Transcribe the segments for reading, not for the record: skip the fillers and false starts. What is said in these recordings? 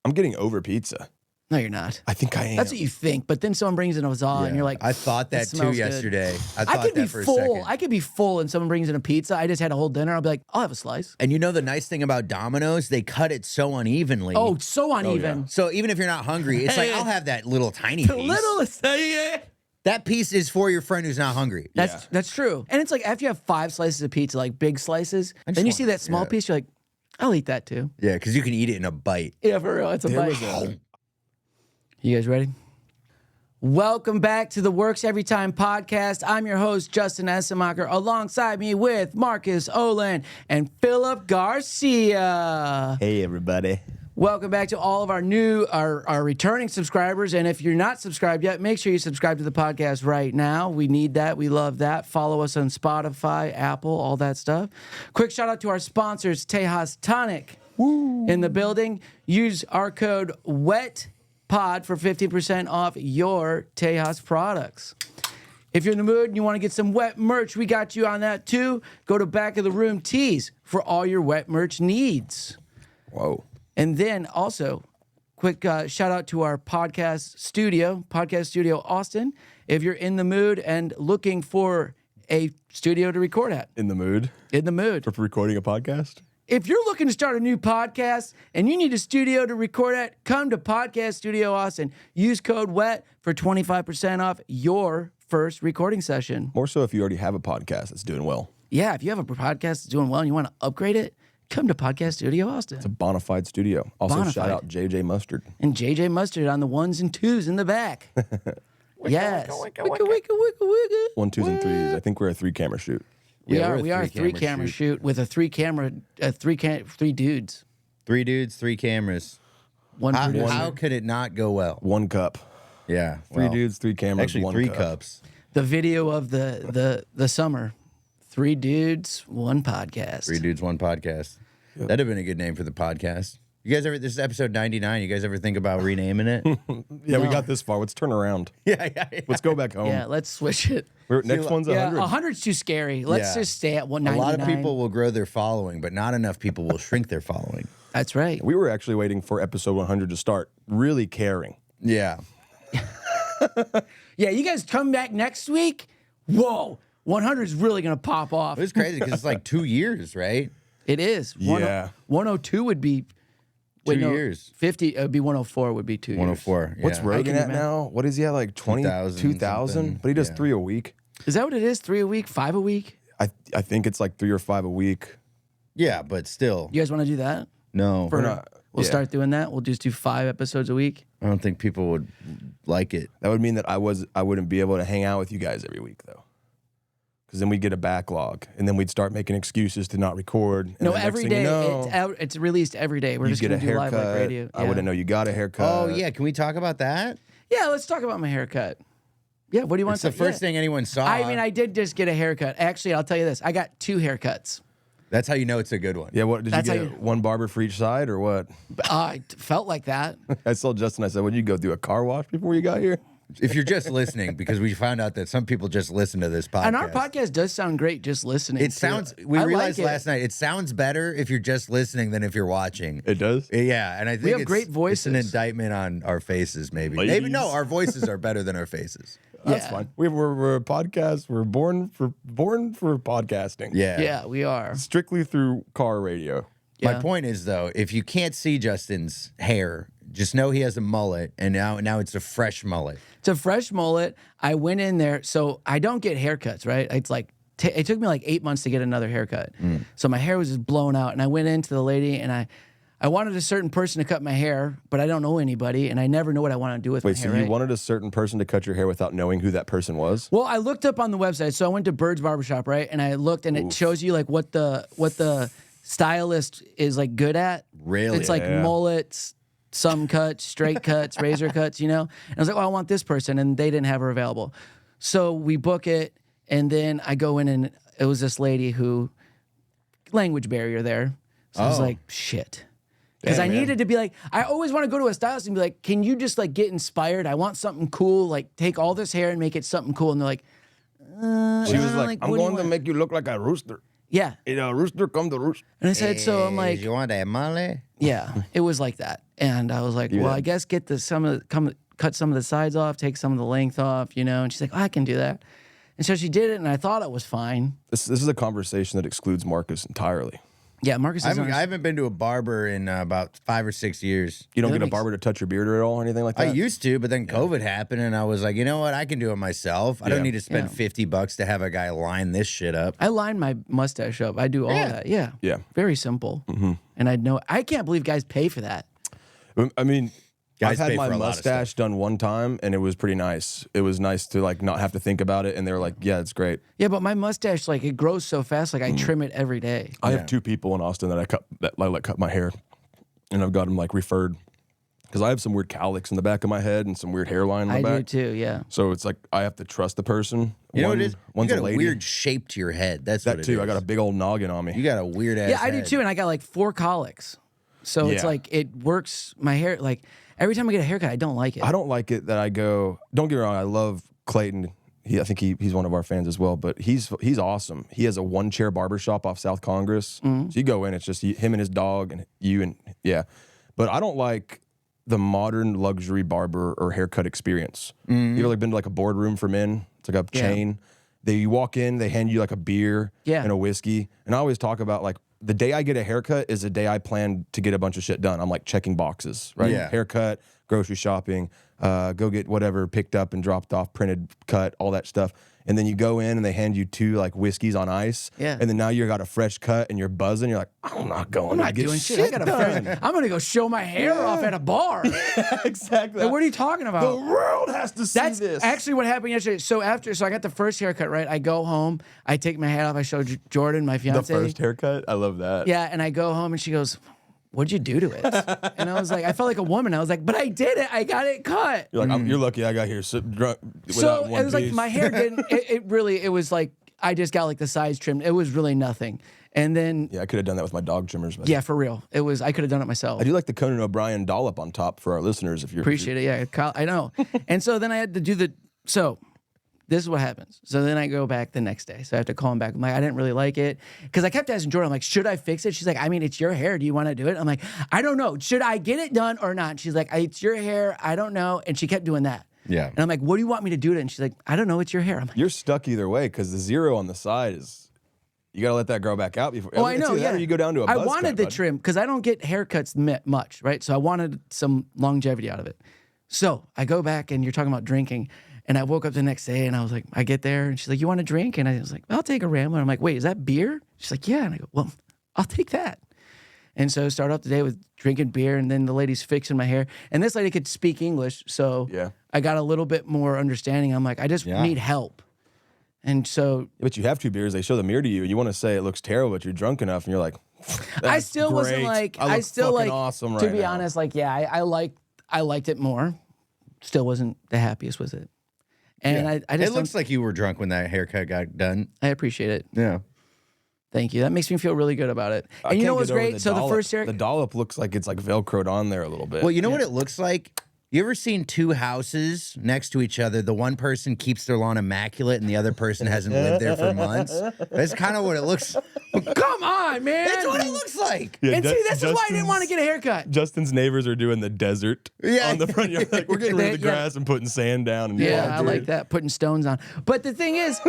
I'm getting over pizza. No, you're not. I think I am. That's what you think, but then someone brings in a huzzah, and you're like, I thought that too yesterday. I thought could that be for full. a second. I could be full, and someone brings in a pizza. I just had a whole dinner. I'll be like, I'll have a slice. And you know the nice thing about Domino's, they cut it so unevenly. Oh, so uneven. So even if you're not hungry, it's like I'll have that little tiny The piece. little, That piece is for your friend who's not hungry. That's true. And it's like after you have 5 slices of pizza, like big slices, then you see that small piece, you're like, I'll eat that too. Yeah, because you can eat it in a bite. Yeah, for real. It's a bite. You guys ready? Welcome back to the Works Every Time podcast. I'm your host, Justin Essemacher, alongside me with Markus Olin and Philip Garcia. Hey, everybody. Welcome back to all of our our returning subscribers. And if you're not subscribed yet, make sure you subscribe to the podcast right now. We need that. We love that. Follow us on Spotify, Apple, all that stuff. Quick shout out to our sponsors, TEJAS TONIC. Woo. In the building. Use our code WETPOD for 15% off your TEJAS products. If you're in the mood and you want to get some wet merch, we got you on that too. Go to Back of the Room Tees for all your wet merch needs. Whoa. And then also, quick shout out to our podcast studio Austin. If you're in the mood and looking for a studio to record at. In the mood? In the mood. For recording a podcast? If you're looking to start a new podcast and you need a studio to record at, come to Podcast Studio Austin. Use code WET for 25% off your first recording session. More so if you already have a podcast that's doing well. Yeah, if you have a podcast that's doing well and you want to upgrade it, come to Podcast Studio Austin. It's a bona fide studio. Also, shout out JJ Mustard. And JJ Mustard on the 1s and 2s in the back. Yes. Wicka, wicka, wicka, wicka. 1, 2s, and 3s. I think we're a 3-camera shoot. We are a 3-camera shoot with a 3 dudes. 3 dudes, 3 cameras. One producer. How could it not go well? 1 cup. Yeah. 3 dudes, 3 cameras, Actually, 1 3 cup. cups. The video of the summer. 3 dudes, 1 podcast. 3 dudes, 1 podcast. Yep. That'd have been a good name for the podcast. You guys ever, this is episode 99. You guys ever think about renaming it? Yeah, we got this far. Let's turn around. Yeah. Let's go back home. Yeah, let's switch it. Next one's 100. 100's too scary. Let's just stay at 199. A lot of people will grow their following, but not enough people will shrink their following. That's right. We were actually waiting for episode 100 to start really caring. Yeah. Yeah, you guys come back next week. Whoa, 100 is really going to pop off. It was crazy because it's like 2 years, right? It is. Yeah. 102 would be... 2 years. 50, it would be 104 would be 2 years. 104, yeah. What's Rogan at now? What is he at, like 2,000? But he does 3 a week. Is that what it is? 3 a week? 5 a week? I think it's like 3 or 5 a week. Yeah, but still. You guys want to do that? No. We'll start doing that. We'll just do 5 episodes a week. I don't think people would like it. That would mean that I wouldn't be able to hang out with you guys every week, though. Because then we'd get a backlog, and then we'd start making excuses to not record. And no, every day. It's released every day. We're just going to do live like radio. Yeah. I wouldn't know you got a haircut. Oh, yeah. Can we talk about that? Yeah, let's talk about my haircut. Yeah, what do you want It's to the first thing anyone saw. I mean, I did just get a haircut. Actually, I'll tell you this. I got 2 haircuts. That's how you know it's a good one. Yeah, what did you get? One barber for each side, or what? I felt like that. I told Justin, I said, "Would you go through a car wash before you got here?" If you're just listening, because we found out that some people just listen to this podcast. And our podcast does sound great just listening. It sounds, we realized last night, it sounds better if you're just listening than if you're watching. It does? Yeah, and I think we have great voices. It's an indictment on our faces, maybe. Ladies. Maybe no, our voices are better than our faces. That's fine. We're a podcast. We're born for podcasting. Yeah. Yeah, we are. Strictly through car radio. Yeah. My point is, though, if you can't see Justin's hair, just know he has a mullet, and now it's a fresh mullet. It's a fresh mullet. I went in there, so I don't get haircuts, right? It's like it took me like 8 months to get another haircut. So my hair was just blown out, and I went into the lady, and I wanted a certain person to cut my hair, but I don't know anybody, and I never know what I want to do with my hair. Wait, so you wanted a certain person to cut your hair without knowing who that person was? Well, I looked up on the website, so I went to Bird's Barbershop, right? And I looked, and it shows you like what the stylist is like good at. Really? It's like mullets, some cuts, straight cuts, razor cuts, you know? And I was like, well, I want this person, and they didn't have her available. So we book it, and then I go in, and it was this lady who, language barrier there. So I was like, shit. Because I needed to be like, I always want to go to a stylist and be like, can you just like get inspired? I want something cool, like take all this hair and make it something cool. And they're like, she was like, I'm going to make you look like a rooster. Yeah. Rooster, come to roost. And I said, so I'm like, you want that money? yeah, it was like that. And I was like, well, I guess cut some of the sides off, take some of the length off, And she's like, I can do that. And so she did it, and I thought it was fine. This is a conversation that excludes Marcus entirely. Yeah, Marcus I haven't been to a barber in about 5 or 6 years. You don't get a barber to touch your beard at all or anything like that? I used to, but then COVID happened, and I was like, you know what? I can do it myself. I don't need to spend $50 to have a guy line this shit up. I line my mustache up. I do all that. Yeah. Yeah. Very simple. And I can't believe guys pay for that. I mean, Guys I've pay had my for a lot of mustache done one time, and it was pretty nice. It was nice to like not have to think about it, and they're like, yeah, it's great. Yeah, but my mustache, like, it grows so fast, like I trim it every day. I have 2 people in Austin that I cut my hair, and I've got them like referred because I have some weird cowlicks in the back of my head and some weird hairline in the I back. do too, yeah. So it's like I have to trust the person. You know what it is? You One's got a a lady. weird shape to your head. That's what That it too. is. I got a big old noggin on me. You got a weird ass Yeah, I do head. too, and I got like 4 colics. So it's Yeah. like it works my hair. Like every time I get a haircut, I don't like it. I don't like it that I go. Don't get me wrong. I love Clayton. I think he's one of our fans as well. But he's awesome. He has a 1-chair barbershop off South Congress. So you go in, it's just him and his dog and you and yeah. But I don't like the modern luxury barber or haircut experience. You ever like been to like a boardroom for men? It's like a chain. You walk in, they hand you like a beer and a whiskey. And I always talk about like the day I get a haircut is the day I plan to get a bunch of shit done. I'm like checking boxes, right? Yeah. Haircut, grocery shopping, go get whatever picked up and dropped off, printed, cut, all that stuff. And then you go in and they hand you 2 like whiskeys on ice. Yeah. And then now you got a fresh cut and you're buzzing. You're like, I'm not going I'm to not get doing shit shit. I got done. I'm gonna go show my hair off at a bar. Exactly. Like, what are you talking about? The world has to see That's this. actually what happened yesterday. So I got the first haircut, right? I go home, I take my hat off, I show Jordan, my the fiance. first haircut. I love that. Yeah, and I go home and she goes, what'd you do to it? And I was like, I felt like a woman. I was like, but I did it. I got it cut. You're like, you're lucky I got here drunk without So one it was like piece. my hair didn't, it was like, I just got like the sides trimmed. It was really nothing. And then, Yeah, I could have done that with my dog trimmers. But yeah, for real. I could have done it myself. I do like the Conan O'Brien dollop on top for our listeners. If you're Appreciate it. Yeah, Kyle, I know. And so then I had to do so this is what happens. So then I go back the next day. So I have to call him back. I'm like, I didn't really like it. Because I kept asking Jordan, I'm like, should I fix it? She's like, I mean, it's your hair. Do you want to do it? I'm like, I don't know. Should I get it done or not? She's like, it's your hair. I don't know. And she kept doing that. Yeah. And I'm like, what do you want me to do to it? And she's like, I don't know. It's your hair. I'm like, You're stuck either way because the 0 on the side is you got to let that grow back out before. oh, I It's know. either that Yeah. or you go down to a I buzz wanted cut, the bud. trim because I don't get haircuts much, right? So I wanted some longevity out of it. So I go back and you're talking about drinking. And I woke up the next day and I was like, I get there and she's like, you want a drink? And I was like, I'll take a Rambler. I'm like, wait, is that beer? She's like, yeah. And I go, well, I'll take that. And so start off the day with drinking beer and then the lady's fixing my hair. And this lady could speak English. So Yeah. I got a little bit more understanding. I'm like, I just need help. And so But you have 2 beers. They show the mirror to you. And you want to say it looks terrible, but you're drunk enough, and you're like, I still wasn't great. like, I I look still fucking like, awesome to right be now. honest, like, yeah, I liked it more. Still wasn't the happiest with it. And I just It looks like you were drunk when that haircut got done. I appreciate it. Yeah. Thank you. That makes me feel really good about it. I And you know can't what's get over great? So the dollop. first hair, the dollop looks like it's like Velcroed on there a little bit. Well, you know what it looks like? You ever seen 2 houses next to each other? The one person keeps their lawn immaculate and the other person hasn't lived there for months. That's kind of what it looks. come on, man. That's what it looks like. Yeah, And see, this is why I didn't want to get a haircut. Justin's neighbors are doing the desert on the front yard. Like, we're getting rid of the Yeah. grass and putting sand down. And Yeah, I like that, putting stones on. But the thing is,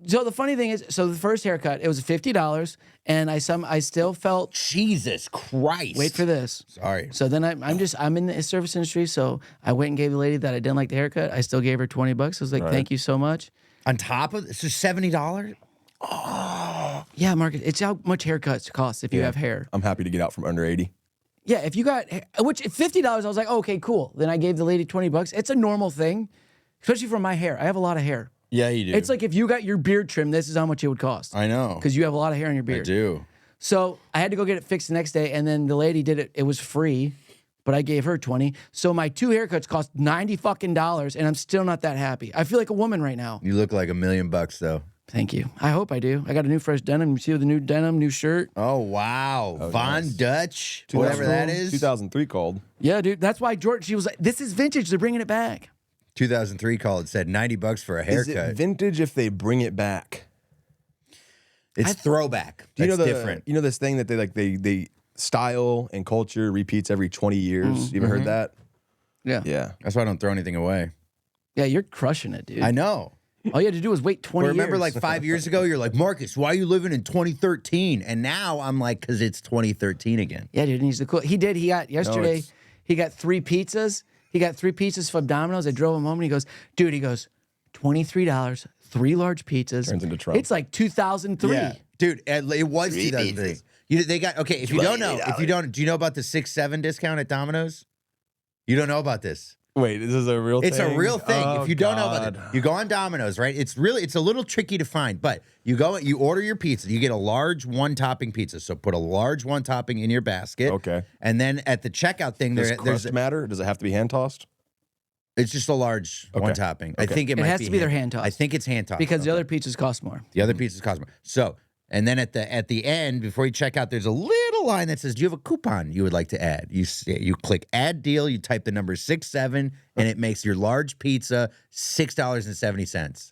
so the funny thing is, so the first haircut, it was $50, and I still felt, Jesus Christ. wait for this. Sorry. So then I'm in the service industry, so I went and gave the lady that I didn't like the haircut. I still gave her $20. I was like, thank you so much. On top of this, $70? Yeah, Marcus, it's how much haircuts cost if you have hair. I'm happy to get out from under 80. Yeah, if you got, which $50, I was like, okay, cool. Then I gave the lady $20. It's a normal thing, especially for my hair. I have a lot of hair. Yeah, you do. It's like if you got your beard trimmed, this is how much it would cost. I know. Because you have a lot of hair in your I beard. do. So I had to go get it fixed the next day, and then the lady did it. It was free, but I gave her 20. So my 2 haircuts cost $90 fucking, and I'm still not that happy. I feel like a woman right now. You look like $1 million, though. Thank you. I hope I do. I got a new fresh denim. You see the new denim, new shirt? Oh, wow. Von nice. Dutch, whatever that is. 2003 called. Yeah, dude. That's why George, she was like, this is vintage. They're bringing it back. 2003 call. It said $90 for a Is haircut. it vintage if they bring it back? It's throwback. Do you know That's different. You know this thing that they style and culture repeats every 20 years. You ever heard that? Yeah. Yeah. That's why I don't throw anything away. Yeah, you're crushing it, dude. I know. All you had to do was wait 20 Remember, years. like 5 years ago, you're like, Marcus, why are you living in 2013? And now I'm like, because it's 2013 again. Yeah, dude, he's the cool. He did. He got yesterday. He got 3 pizzas. He got 3 pizzas from Domino's. I drove him home, and he goes, dude. He goes, $23, 3 large pizzas. Turns into Trump. It's like 2003. Yeah. Dude, it was 2003. They got, okay, if you don't know, do you know about the 6-7 discount at Domino's? You don't know about this. Wait, this is a real thing? It's a real thing. Oh, if you don't know about it, you go on Domino's, right? It's a little tricky to find, but you order your pizza. You get a large 1-topping pizza. So put a large 1-topping in your basket. Okay. And then at the checkout thing, Does there's crust matter? Does it have to be hand tossed? it's just a large 1-topping. I think it might has to be their hand tossed. I think it's hand tossed. Because the other pizzas cost more. The other pizzas cost more. So, and then at the end, before you check out, there's a little line that says, "Do you have a coupon you would like to add?" You click Add Deal. You type the number 6-7, and it makes your large pizza $6.70.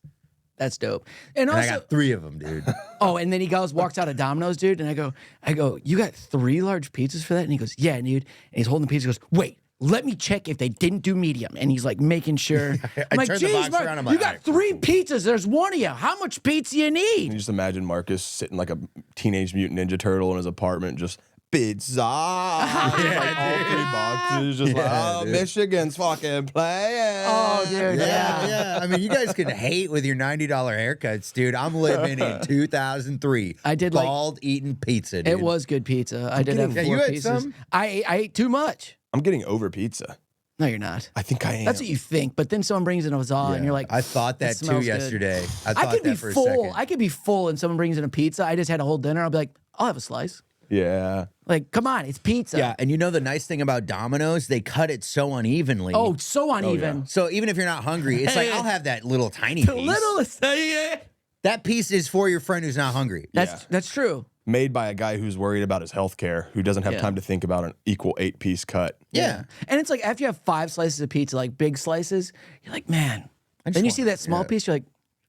That's dope. And And also, I got 3 of them, dude. and then he walks out of Domino's, dude, and I go, you got 3 large pizzas for that? And he goes, yeah, dude. And he's holding the pizza. He goes, wait. Let me check if they didn't do medium. And he's like making sure. I'm like, turned the geez, box Mark, around, I'm you like, got all right, 3 pizzas. There's 1 of you. How much pizza you Can need? you just imagine Marcus sitting like a Teenage Mutant Ninja Turtle in his apartment, just pizza, like all 3 boxes, just like, oh, dude. Michigan's fucking playing. Oh, dude, yeah. Yeah. I mean, you guys can hate with your $90 haircuts, dude. I'm living in 2003. I did bald eating pizza, dude. It was good pizza. I did have 4 you had pieces. some? I ate too much. I'm getting over pizza. No, you're not. I think I am. That's what you think. But then someone brings in a huzzah, and you're like, I thought that too smells good." yesterday. I I thought could be that for a full. second. I could be full, and someone brings in a pizza. I just had a whole dinner. I'll be like, I'll have a slice. Yeah. Like, come on, it's pizza. Yeah, and you know the nice thing about Domino's, they cut it so unevenly. Oh, so uneven. So even if you're not hungry, it's like, I'll have that little tiny The piece. little. That piece is for your friend who's not hungry. That's true. Made by a guy who's worried about his health care, who doesn't have time to think about an equal 8-piece cut. Yeah. And it's like after you have 5 slices of pizza, like big slices, you're like, man. Then you see that small piece, you're like,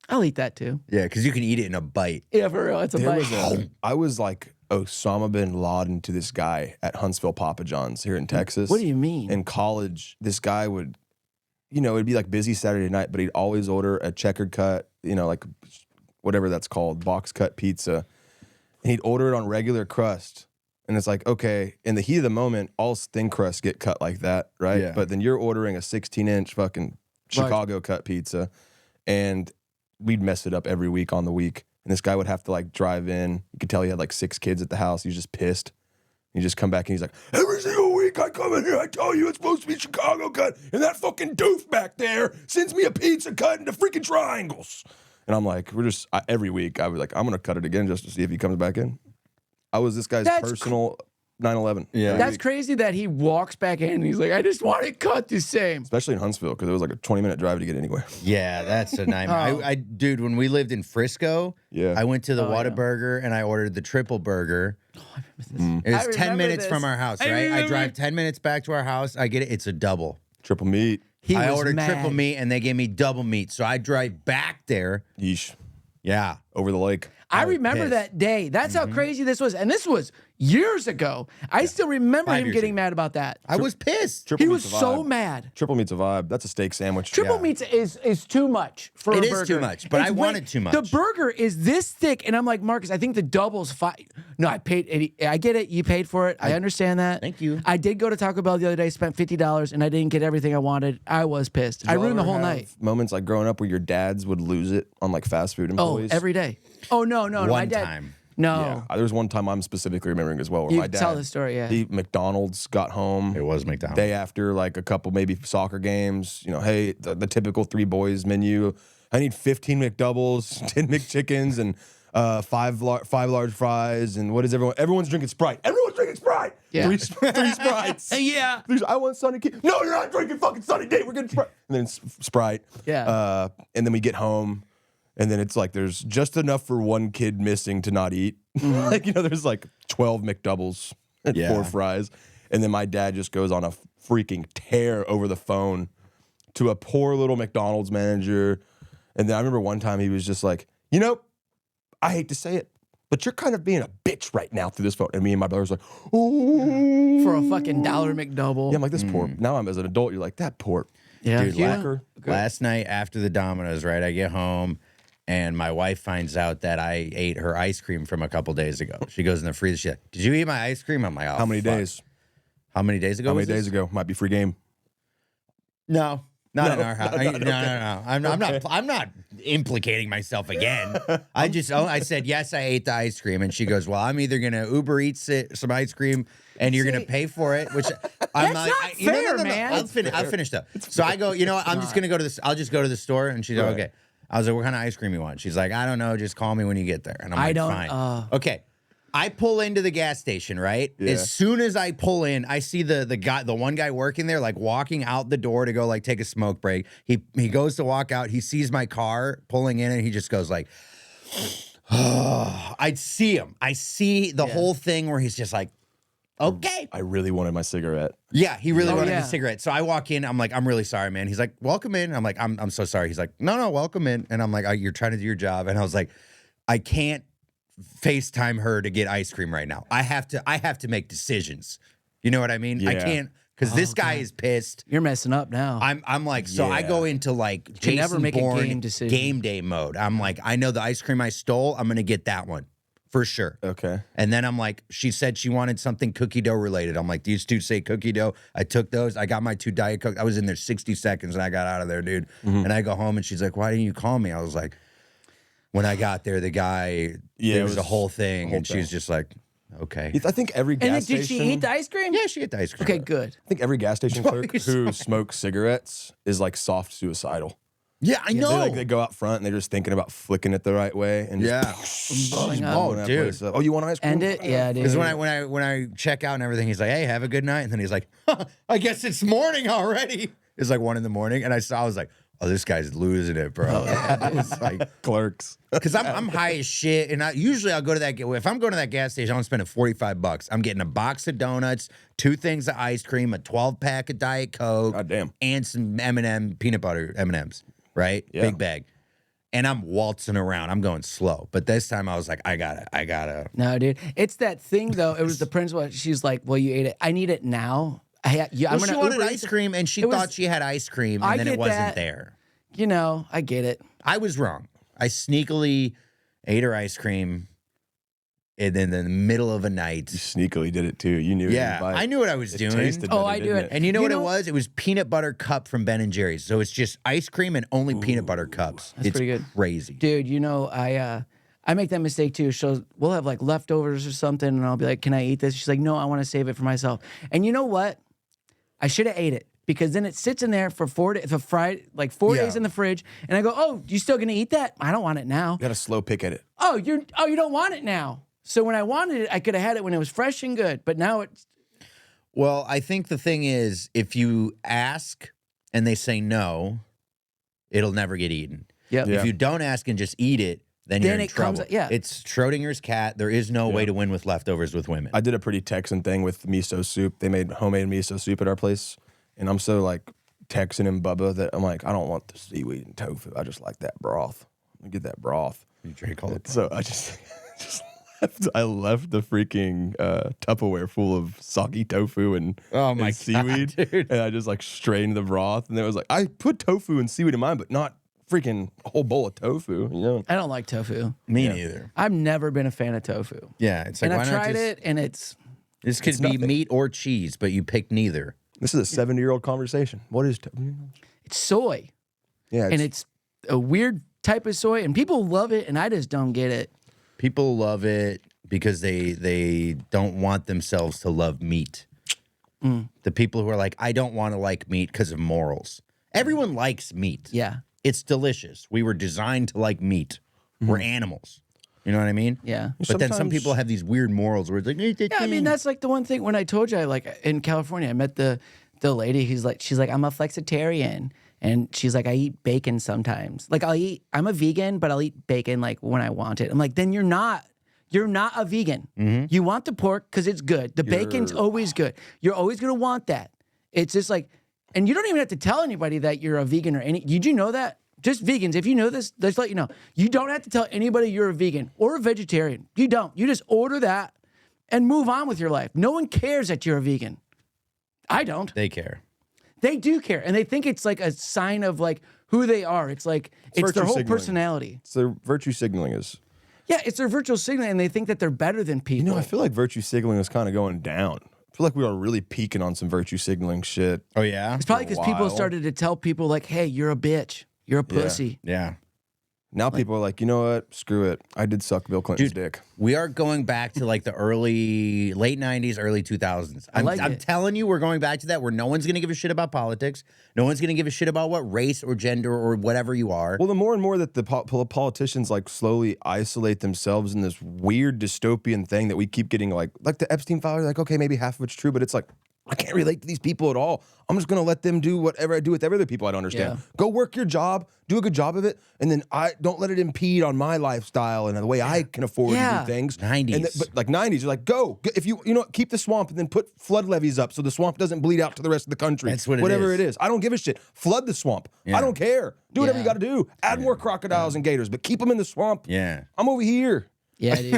I'll eat that too. Yeah, because you can eat it in a bite. Yeah, for real. It's a bite. I was like Osama bin Laden to this guy at Huntsville Papa John's here in Texas. What do you mean? In college, this guy would, it'd be like busy Saturday night, but he'd always order a checkered cut, like whatever that's called, box cut pizza. And he'd order it on regular crust. And it's like, okay, in the heat of the moment, all thin crusts get cut like that, right? Yeah. But then you're ordering a 16-inch fucking Chicago cut pizza. And we'd mess it up every week on the week. And this guy would have to like drive in. You could tell he had like 6 kids at the house. He was just pissed. He'd just come back and he's like, every single week I come in here, I tell you it's supposed to be Chicago cut. And that fucking doof back there sends me a pizza cut into freaking triangles. And I'm like, every week I was like, I'm going to cut it again just to see if he comes back in. I was this guy's personal 9/11. Yeah. That's crazy that he walks back in and he's like, I just want it cut the same. Especially in Huntsville, because it was like a 20-minute drive to get anywhere. Yeah, that's a nightmare. Dude, when we lived in Frisco, I went to the Whataburger and I ordered the triple burger. It was 10 minutes from our house, right? I drive 10 minutes back to our house. I get it. It's a double. Triple meat. I ordered triple meat and they gave me double meat. So I drive back there. Yeesh. Yeah. Over the lake. I remember that day. That's how crazy this was. And this was years ago. I still remember him getting mad about that. I was pissed. He was so mad. Triple meat's a vibe. That's a steak sandwich. Triple meat is too much for a burger. It is too much, but I wanted too much. The burger is this thick, and I'm like, Marcus, I think the double's fine. No, I paid. I get it. You paid for it. I understand that. Thank you. I did go to Taco Bell the other day, spent $50, and I didn't get everything I wanted. I was pissed. I ruined the whole night. Moments like growing up where your dads would lose it on like fast food employees. Oh, every day. Oh, no. My dad. time. No. Yeah, there was one time I'm specifically remembering as well where my dad. Tell the story, yeah. McDonald's got home. It was McDonald's. Day after like a couple maybe soccer games. Hey, the typical 3 boys menu. I need 15 McDoubles, 10 McChickens, and 5 large fries. And what is everyone? Everyone's drinking Sprite. Everyone's drinking Sprite. Yeah. 3 Sprites. Yeah. I want Sunny D. No, you're not drinking fucking Sunny D. We're getting Sprite. And then Sprite. Yeah. And then we get home. And then it's like there's just enough for one kid missing to not eat. There's like 12 McDoubles and 4 fries. And then my dad just goes on a freaking tear over the phone to a poor little McDonald's manager. And then I remember one time he was just like, I hate to say it, but you're kind of being a bitch right now through this phone. And me and my brother's like, oh. For a fucking $1 McDouble. Yeah, I'm like, this poor. Now I'm as an adult, you're like, that poor. Yeah. Dude, last night after the Domino's, right, I get home and my wife finds out that I ate her ice cream from a couple days ago. She goes in the freezer. She's like, did you eat my ice cream? I'm like, oh, How many fuck. days? How many days ago? How many days ago? Might be free game. No. Not in our house. No. No. I'm not implicating myself again. I said, yes, I ate the ice cream. And she goes, well, I'm either going to Uber Eats some ice cream and you're going to pay for it, which I'm That's not fair, man. I'll finish though. So I go, you know what? I'm just going to go to this. I'll just go to the store. And she's like, okay. I was like, what kind of ice cream you want? She's like, I don't know. Just call me when you get there. And I'm like, fine. Okay. I pull into the gas station, right? Yeah. As soon as I pull in, I see the one guy working there, like walking out the door to go like take a smoke break. He goes to walk out. He sees my car pulling in, and he just goes like, oh. I'd see him. I see the whole thing where he's just like, okay. I really wanted my cigarette. Yeah, he really wanted a cigarette. So I walk in. I'm like, I'm really sorry, man. He's like, welcome in. I'm like, I'm so sorry. He's like, no, welcome in. And I'm like, you're trying to do your job. And I was like, I can't FaceTime her to get ice cream right now. I have to make decisions. You know what I mean? Yeah. I can't because this guy is pissed. You're messing up now. I'm like, so I go into like Jason Bourne game day mode. I'm like, I know the ice cream I stole. I'm gonna get that one for sure. Okay. And then I'm like, she said she wanted something cookie dough related. I'm like, these two say cookie dough. I took those. I got my 2 Diet Coke. I was in there 60 seconds and I got out of there, dude. And I go home and she's like, why didn't you call me? I was like, when I got there, the guy, it was a whole thing, and she was just like, okay. I think every gas station. Did she eat the ice cream? Yeah, she ate the ice cream. Okay, good. I think every gas station clerk who smokes cigarettes is like soft suicidal. Yeah, I know. They go out front and they're just thinking about flicking it the right way and just Blowing up. Oh, dude. Oh, you want ice cream? End it? Yeah, dude. Because when I check out and everything, he's like, hey, have a good night. And then he's like, I guess it's morning already. It's like 1 a.m. And I was like, oh, this guy's losing it, bro. It's like Clerks. Because I'm high as shit, and usually I'll go to that. If I'm going to that gas station, I'm spending $45. I'm getting a box of donuts, 2 things of ice cream, a 12-pack of Diet Coke, God damn, and some M&M peanut butter M&Ms. Right, big bag, and I'm waltzing around. I'm going slow, but this time I was like, I gotta. No, dude, it's that thing though. It was the principal. She's like, well, you ate it. I need it now. She wanted ice cream, and she thought she had ice cream, and then it wasn't there. You know, I get it. I was wrong. I sneakily ate her ice cream, and then in the middle of a night. You sneakily did it too. You knew. Yeah, I knew what I was doing. I do it. And you know what it was? It was peanut butter cup from Ben & Jerry's. So it's just ice cream and only peanut butter cups. That's pretty good. Crazy. Dude, you know, I make that mistake too. So we'll have like leftovers or something, and I'll be like, can I eat this? She's like, no, I want to save it for myself. And you know what? I should have ate it. Because then it sits in there for 4 days, four days in the fridge, and I go, "Oh, you still gonna eat that? I don't want it now." You got a slow pick at it. Oh, you don't want it now. So when I wanted it, I could have had it when it was fresh and good. But now it's. Well, I think the thing is, if you ask and they say no, it'll never get eaten. Yep. If you don't ask and just eat it, then you're in trouble. Yeah. It's Schrodinger's cat. There is no way to win with leftovers with women. I did a pretty Texan thing with miso soup. They made homemade miso soup at our place. And I'm so like Texan and Bubba that I'm like, I don't want the seaweed and tofu. I just like that broth. Let me get that broth. You drink all the broth. So I just left the freaking Tupperware full of soggy tofu and seaweed. God, dude. And I just like strained the broth. And it was like, I put tofu and seaweed in mine, but not freaking a whole bowl of tofu. You know? I don't like tofu. Me neither. I've never been a fan of tofu. Yeah. It's like, and why I've not tried just, it, and it's. This could be meat or cheese, but you pick neither. This is a 70-year-old conversation. What is tofu? It's soy. Yeah. And it's a weird type of soy, and people love it, and I just don't get it. People love it because they don't want themselves to love meat. The people who are like, I don't want to like meat because of morals. Everyone likes meat. Yeah. It's delicious. We were designed to like meat. We're animals. You know what I mean? Yeah. But then some people have these weird morals where it's like, yeah, I mean, that's like the one thing when I told you, like in California, I met the lady. She's like, I'm a flexitarian. And she's like, I eat bacon sometimes. Like I'm a vegan, but I'll eat bacon like when I want it. I'm like, then you're not a vegan. You want the pork because it's good. The bacon's always good. You're always going to want that. It's just like, and you don't even have to tell anybody that you're a vegan or any, did you know that? Just vegans. If you know this, let's let you know. You don't have to tell anybody you're a vegan or a vegetarian. You don't. You just order that and move on with your life. No one cares that you're a vegan. I don't. They care. They do care, and they think it's like a sign of like who they are. It's like it's their whole signaling. personality. It's their virtue signaling is. Yeah, it's their virtual signaling, and they think that they're better than people. You know, I feel like virtue signaling is kind of going down. I feel like we are really peaking on some virtue signaling shit. Oh, yeah? It's probably for a because people while. started to tell people like, "Hey, you're a bitch. You're a pussy." Yeah. Now people are like, you know what? Screw it. I did suck Bill Clinton's dick. We are going back to like the late 90s, early 2000s. I'm like it. telling you, we're going back to that where no one's going to give a shit about politics. No one's going to give a shit about what race or gender or whatever you are. Well, the more and more that the politicians like slowly isolate themselves in this weird dystopian thing that we keep getting like the Epstein Files, like, okay, maybe half of it's true, but it's like, I can't relate to these people at all. I'm just going to let them do whatever I do with other people I don't understand. Yeah. Go work your job, do a good job of it, and then I don't let it impede on my lifestyle and the way I can afford to do things. 90s. And but like 90s, you're like, go. If you know, keep the swamp and then put flood levees up so the swamp doesn't bleed out to the rest of the country. That's what it Whatever is. it is. I don't give a shit. Flood the swamp. Yeah. I don't care. Do whatever Yeah. you got to do. Add more crocodiles and gators, but keep them in the swamp. Yeah. I'm over here. Yeah, dude.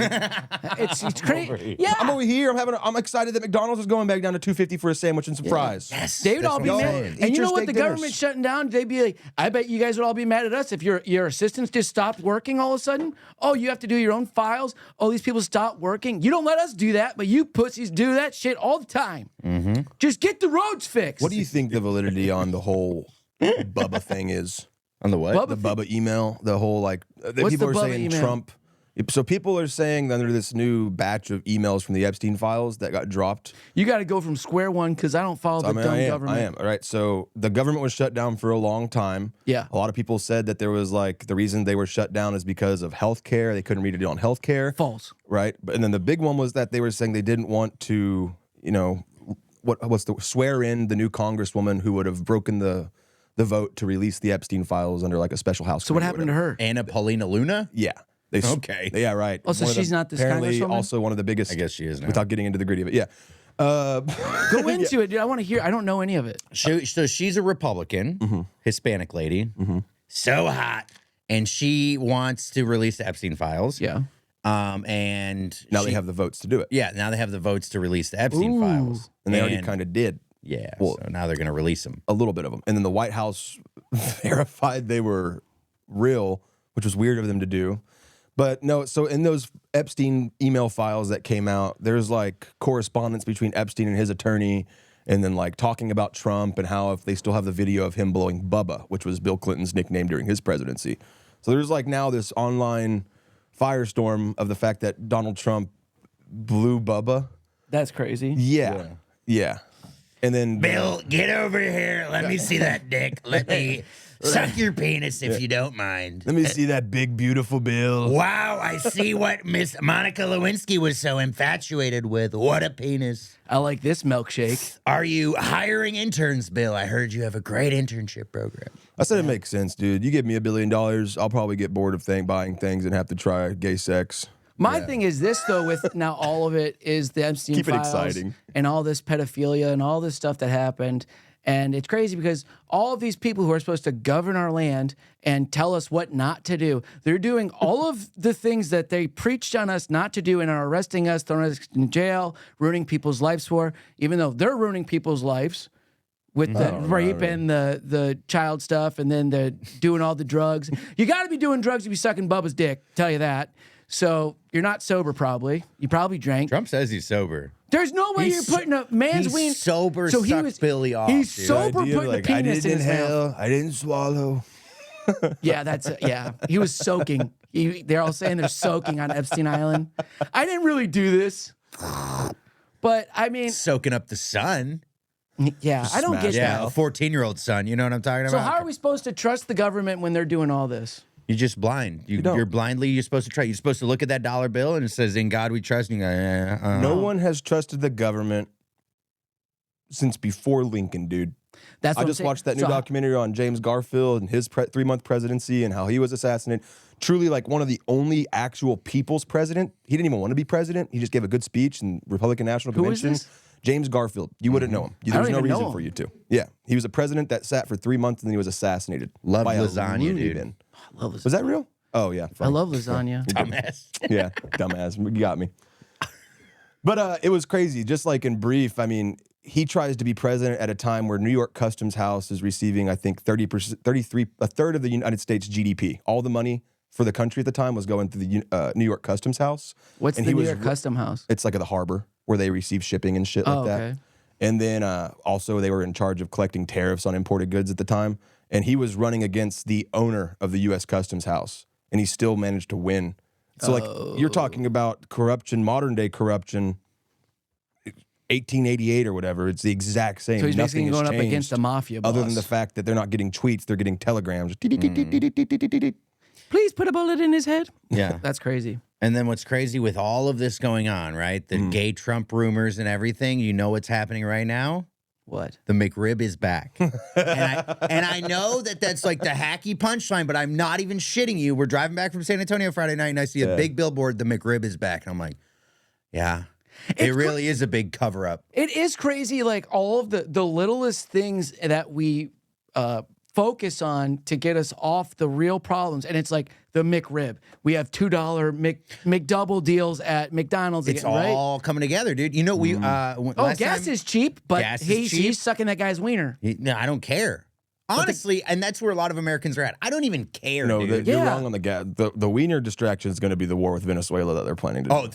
it's crazy. Yeah, I'm over here. I'm excited that McDonald's is going back down to $2.50 for a sandwich and some fries. Yes. they would all be what I'm mad. saying. And Eat you your know what? steak The dinners. government's shutting down. They'd be like, I bet you guys would all be mad at us if your assistants just stopped working all of a sudden. Oh, you have to do your own files. Oh, these people stopped working. You don't let us do that, but you pussies do that shit all the time. Mm-hmm. Just get the roads fixed. What do you think the validity on the whole Bubba thing is? On the what? The Bubba email, the whole like What's people the are Bubba saying email? Trump. So people are saying under this new batch of emails from the Epstein files that got dropped. You got to go from square one because I don't follow the dumb government. I am. All right. So the government was shut down for a long time. Yeah. A lot of people said that there was like the reason they were shut down is because of healthcare. They couldn't read it on healthcare. False. Right. And then the big one was that they were saying they didn't want to, you know, swear in the new congresswoman who would have broken the vote to release the Epstein files under like a special house. So what happened to her? Anna Paulina Luna? Yeah. Okay. Yeah, right. Oh, so One of she's not this apparently congresswoman? also one of the biggest. I guess she is now. Without getting into the gritty of it. Yeah. Go into it, dude. I want to hear. I don't know any of it. So she's a Republican, Hispanic lady. So hot. And she wants to release the Epstein files. Yeah. And Now they have the votes to do it. Yeah, now they have the votes to release the Epstein files. And they already kind of did. Yeah. Well, so now they're going to release them. a little bit of them. And then the White House verified they were real, which was weird of them to do. But no, so in those Epstein email files that came out, there's like correspondence between Epstein and his attorney, and then like talking about Trump and how if they still have the video of him blowing Bubba, which was Bill Clinton's nickname during his presidency. So there's like now this online firestorm of the fact that Donald Trump blew Bubba. That's crazy. Yeah. And then Bill, get over here. Let me see that dick. Let me suck your penis if you don't mind. let me see that big, beautiful Bill. Wow, I see what Miss Monica Lewinsky was so infatuated with. What a penis. I like this milkshake. Are you hiring interns, Bill? I heard you have a great internship program. I said it makes sense, dude. You give me $1 billion, I'll probably get bored of buying things and have to try gay sex. My thing is this, though, with now all of it is the Epstein Keep it files exciting. and all this pedophilia and all this stuff that happened. And it's crazy because all of these people who are supposed to govern our land and tell us what not to do, they're doing all of the things that they preached on us not to do and are arresting us, throwing us in jail, ruining people's lives for, even though they're ruining people's lives with the rape and the child stuff and then the doing all the drugs. You got to be doing drugs if you're sucking Bubba's dick, tell you that. So you're not sober, probably. You probably drank. Trump says he's sober. There's no way you're putting a man's he's ween. sober, So he suck was Billy off, He's dude. sober, Idea, putting like, a penis I in didn't his mouth. inhale, I didn't swallow. Yeah, that's yeah. He was soaking. They're all saying they're soaking on Epstein Island. I didn't really do this, but I mean, Soaking up the sun. yeah, I don't get Yeah, that. a 14-year-old son. You know what I'm talking So about? how are we supposed to trust the government when they're doing all this? You're just blind. don't. You're supposed to try. You're supposed to look at that dollar bill and it says, "In God we trust." And you go, No one has trusted the government since before Lincoln, dude. That's what I I'm just saying. watched that new So- documentary on James Garfield and his 3-month presidency and how he was assassinated. Truly, like one of the only actual people's president. He didn't even want to be president. He just gave a good speech in Republican National Who is Convention. this? James Garfield. You wouldn't know him. I There's don't no even know reason him. for you to. Yeah. He was a president that sat for 3 months and then he was assassinated. Love by a lasagna, loony dude. bin. I love lasagna. Was that real? Oh, yeah. I funny. love lasagna. Dumbass. Yeah, dumbass. You got me. But it was crazy. Just like in brief, I mean, he tries to be president at a time where New York Customs House is receiving, I think, 33, a third of the United States GDP. All the money for the country at the time was going to the New York Customs House. What's And the he New was York Custom House? It's like at the harbor where they receive shipping and shit like that. Okay. And then also they were in charge of collecting tariffs on imported goods at the time. And he was running against the owner of the U.S. Customs House. And he still managed to win. So like you're talking about corruption, modern day corruption, 1888 or whatever. It's the exact same. So he's basically Nothing has going up against changed the mafia boss. other than the fact that they're not getting tweets, they're getting telegrams. Please put a bullet in his head. Yeah. That's crazy. And then what's crazy with all of this going on, right? The gay Trump rumors and everything, you know what's happening right now? What? The McRib is back. and I know that that's like the hacky punchline, but I'm not even shitting you. We're driving back from San Antonio Friday night, and I see a big billboard, the McRib is back. And I'm like, yeah, it really is a big cover up. It is crazy, like all of the littlest things that we focus on to get us off the real problems. And it's like the McRib. We have $2 McDouble deals at McDonald's. It's again, right? all coming together, dude. You know, we Gas is cheap, but Gas is cheap. he's sucking that guy's wiener. No, I don't care. Honestly, and that's where a lot of Americans are at. I don't even care, No, dude. you're Yeah. wrong on the gas. The wiener distraction is going to be the war with Venezuela that they're planning to do. Oh,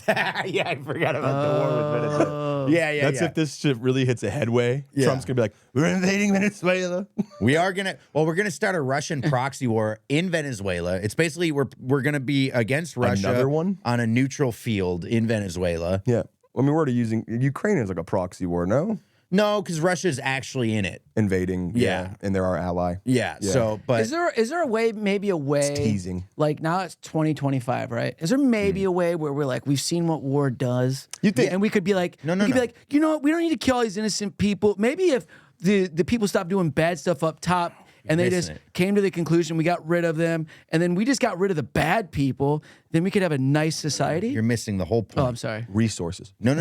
yeah, I forgot about the war with Venezuela. Yeah, That's if this shit really hits a headway. Yeah. Trump's going to be like, we're invading Venezuela. we're gonna start a Russian proxy war in Venezuela. It's basically we're gonna be against Russia Another one? on a neutral field in Venezuela. Yeah. I mean, we're already using Ukraine as like a proxy war, no? No, because Russia's actually in it. Invading. Yeah. And they're our ally. Yeah. Yeah. So, but Is there a way, maybe a way? It's teasing. Like now it's 2025, right? Is there maybe a way where we're like, we've seen what war does? You think- And we could be like, No. be like, you know what? We don't need to kill all these innocent people. Maybe if the people stop doing bad stuff up top and they just missing it. came to the conclusion we got rid of them and then we just got rid of the bad people, then we could have a nice society. you're missing the whole point. Oh, I'm sorry. Resources. No.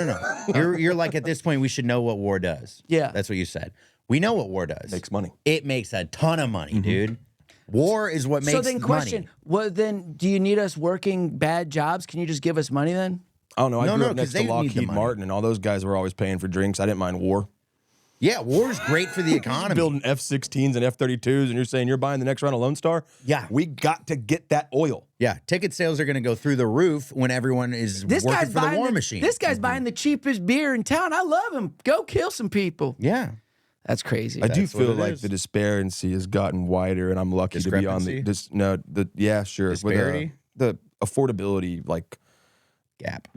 You're like at this point we should know what war does. Yeah. That's what you said. We know what war does. Makes money. It makes a ton of money, dude. War is what makes So then, question: money. well, then, do you need us working bad jobs? Can you just give us money then? I don't know. I No, grew no, up 'cause next to they need the Lockheed money. Martin, and all those guys were always paying for drinks. I didn't mind war. Yeah, war's great for the economy. Building F-16s and F-32s, and you're saying you're buying the next round of Lone Star? Yeah. We got to get that oil. Yeah, ticket sales are going to go through the roof when everyone is working for the war machine. This guy's buying the cheapest beer in town. I love him. Go kill some people. Yeah. That's crazy. I do That's what feel it like is. the disparity has gotten wider, and I'm lucky to be on the Discrepancy? With Disparity? the affordability, like Gap.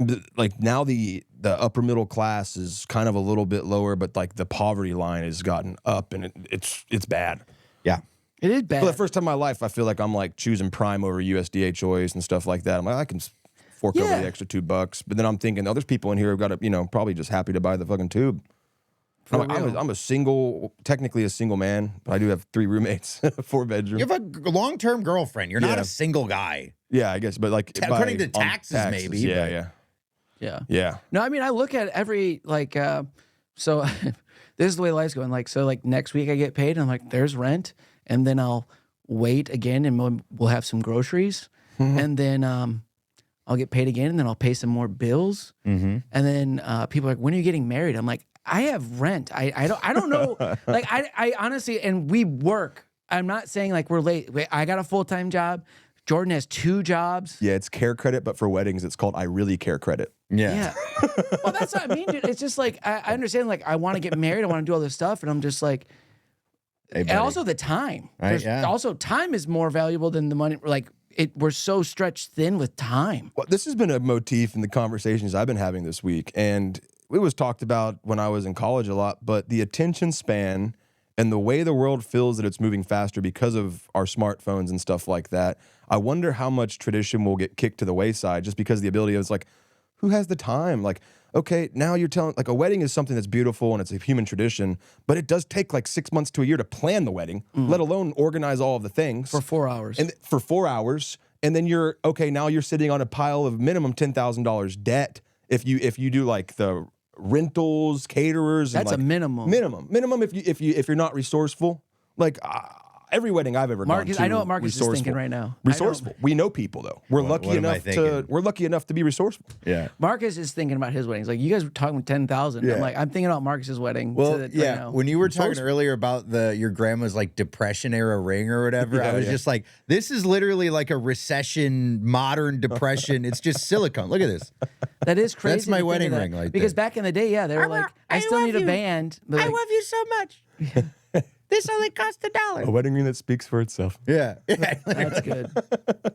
now the upper middle class is kind of a little bit lower, but like the poverty line has gotten up, and it's bad. Yeah. It is bad. For the first time in my life, I feel like I'm like choosing Prime over USDA choice and stuff like that. I'm like, I can fork over Yeah. the extra $2, but then I'm thinking there's people in here who've got to, probably just happy to buy the fucking tube. I'm like, technically a single man, but I do have 3 roommates, 4-bedroom. You have a long-term girlfriend. You're not Yeah. a single guy. Yeah, I guess, but like According to on taxes, maybe, Yeah, but- yeah. No, I mean, I look at every so this is the way life's going. Like, so like next week I get paid, and I'm like, there's rent, and then I'll wait again, and we'll have some groceries, and then I'll get paid again, and then I'll pay some more bills, and then people are like, when are you getting married? I'm like, I have rent. I don't know. Like I honestly, and we work. I'm not saying like we're late. I got a full-time job. Jordan has 2 jobs. Yeah, it's care credit, but for weddings, it's called I really care credit. Yeah. Well, that's what I mean, dude. It's just like, I understand, like, I want to get married. I want to do all this stuff. And I'm just like, Hey, and buddy. also the time. Right, There's- yeah. Also, time is more valuable than the money. Like, we're so stretched thin with time. Well, this has been a motif in the conversations I've been having this week, and it was talked about when I was in college a lot, but the attention span and the way the world feels that it's moving faster because of our smartphones and stuff like that, I wonder how much tradition will get kicked to the wayside just because the ability of it's like, who has the time? Like, okay, now you're telling, like, a wedding is something that's beautiful and it's a human tradition, but it does take like 6 months to a year to plan the wedding, let alone organize all of the things. For 4 hours. And for 4 hours, and then now you're sitting on a pile of minimum $10,000 debt if you do like the rentals, caterers. That's and a minimum. Minimum if you're not resourceful. Like every wedding I've ever Marcus, gone to, I know what Marcus is thinking right now. Resourceful. We know people though. We're lucky what am I enough thinking? we're lucky enough to be resourceful. Yeah. Marcus is thinking about his weddings. Like, you guys were talking 10,000. Yeah. I'm like, I'm thinking about Marcus's wedding. Well, right yeah. now. When you were talking earlier about your grandma's like Depression era ring or whatever, I was just like, this is literally like a recession, modern depression. It's just silicone. Look at this. That is crazy. That's my to think wedding of that. ring like Because that. back in the day, yeah, they were like, I still need a band. But like, you so much. This only cost $1. A wedding ring that speaks for itself. Yeah. that's good.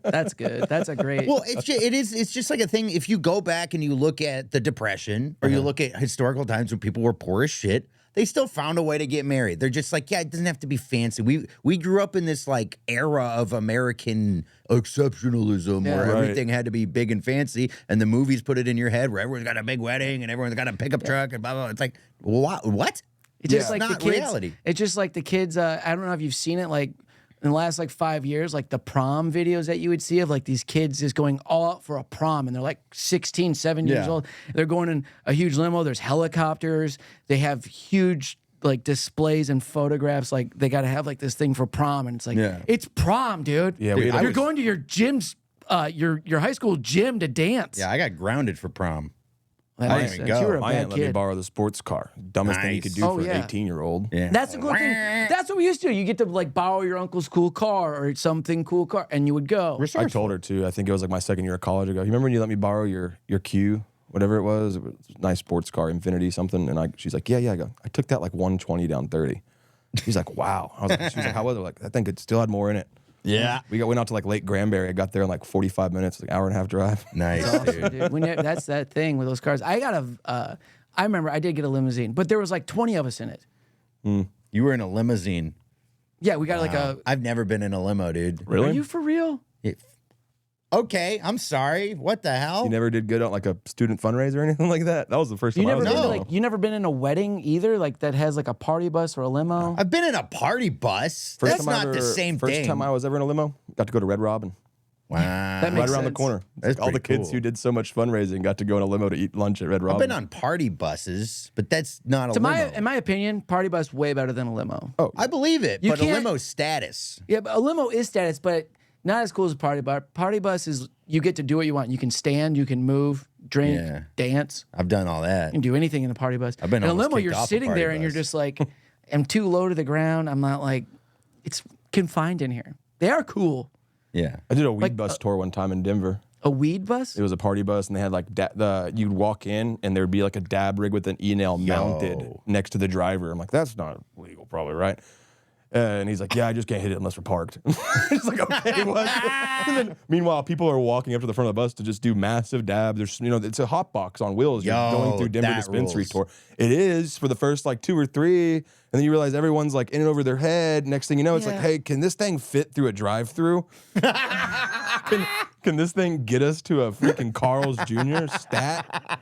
That's good. That's a great. Well, it's just like a thing. If you go back and you look at the Depression or you look at historical times when people were poor as shit, they still found a way to get married. They're just like, yeah, it doesn't have to be fancy. We grew up in this like era of American exceptionalism where everything had to be big and fancy, and the movies put it in your head where everyone's got a big wedding and everyone's got a pickup truck and blah blah. It's like, what? It's just like not the kids. reality. It's just like the kids. I don't know if you've seen it, like in the last like 5 years, like the prom videos that you would see of like these kids just going all out for a prom, and they're like 16, 17 years old. They're going in a huge limo. There's helicopters. They have huge like displays and photographs. Like they got to have like this thing for prom, and it's like it's prom, dude. Yeah, you're going to your gym's, your high school gym to dance. Yeah, I got grounded for prom. That I makes didn't sense. go. You were a My bad aunt let me kid. borrow the sports car. Dumbest thing you could do Oh, for yeah. an 18-year-old. Yeah. That's a good thing. That's what we used to do. You get to like borrow your uncle's cool car or something cool car, and you would go. I told her to. I think it was like my second year of college ago. You remember when you let me borrow your Q, whatever it was? It was a nice sports car, Infinity something. And she's like, yeah. I took that like 120 down 30. She's like, wow. She was like, how was it? Like, I think it still had more in it. Yeah. Went out to like Lake Granbury. I got there in like 45 minutes, like hour and a half drive. Nice, dude. Dude, that's that thing with those cars. I remember I did get a limousine, but there was like 20 of us in it. You were in a limousine. Yeah, we got like a. I've never been in a limo, dude. Really? Are you for real? Okay, I'm sorry. What the hell? You never did good on like a student fundraiser or anything like that? That was the first time I was You never been in a wedding either, like that has like a party bus or a limo. I've been in a party bus. First That's time not the same thing. First time I was ever in a limo, got to go to Red Robin. Wow. That makes Right around the sense. corner. That's All the pretty kids cool. who did so much fundraising got to go in a limo to eat lunch at Red Robin. I've been on party buses, but that's not a To limo. in my opinion, party bus way better than a limo. Oh, I believe it, You but a can't- limo status. Yeah, but a limo is status, but not as cool as a party bus. Party bus is you get to do what you want. You can stand, you can move, drink, Yeah. dance. I've done all that. You can do anything in a party bus. I've been in a almost limo, kicked you're off a sitting party there and you're bus. just like, I'm too low to the ground. I'm not like, it's confined in here. They are cool. Yeah. I did a weed bus tour one time in Denver. A weed bus? It was a party bus, and they had like you'd walk in, and there'd be like a dab rig with an e-nail mounted next to the driver. I'm like, that's not legal, probably, right? And he's like, yeah, I just can't hit it unless we're parked. It's like, okay, what? And then, meanwhile, people are walking up to the front of the bus to just do massive dabs. There's, it's a hot box on wheels. You're going through Denver that dispensary rules. tour. It is for the first like 2 or 3, and then you realize everyone's like in and over their head. Next thing you know, it's like, hey, can this thing fit through a drive-through? Can this thing get us to a freaking Carl's Jr. stat?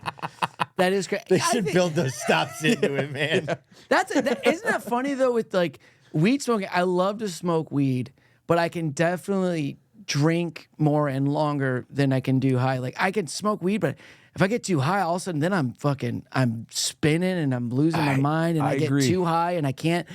That is great. They should build those stops into it, man. Isn't that funny though with like weed smoking? I love to smoke weed, but I can definitely drink more and longer than I can do high. Like I can smoke weed, but if I get too high, all of a sudden then I'm spinning and I'm losing my mind and I get agree. too high and I can't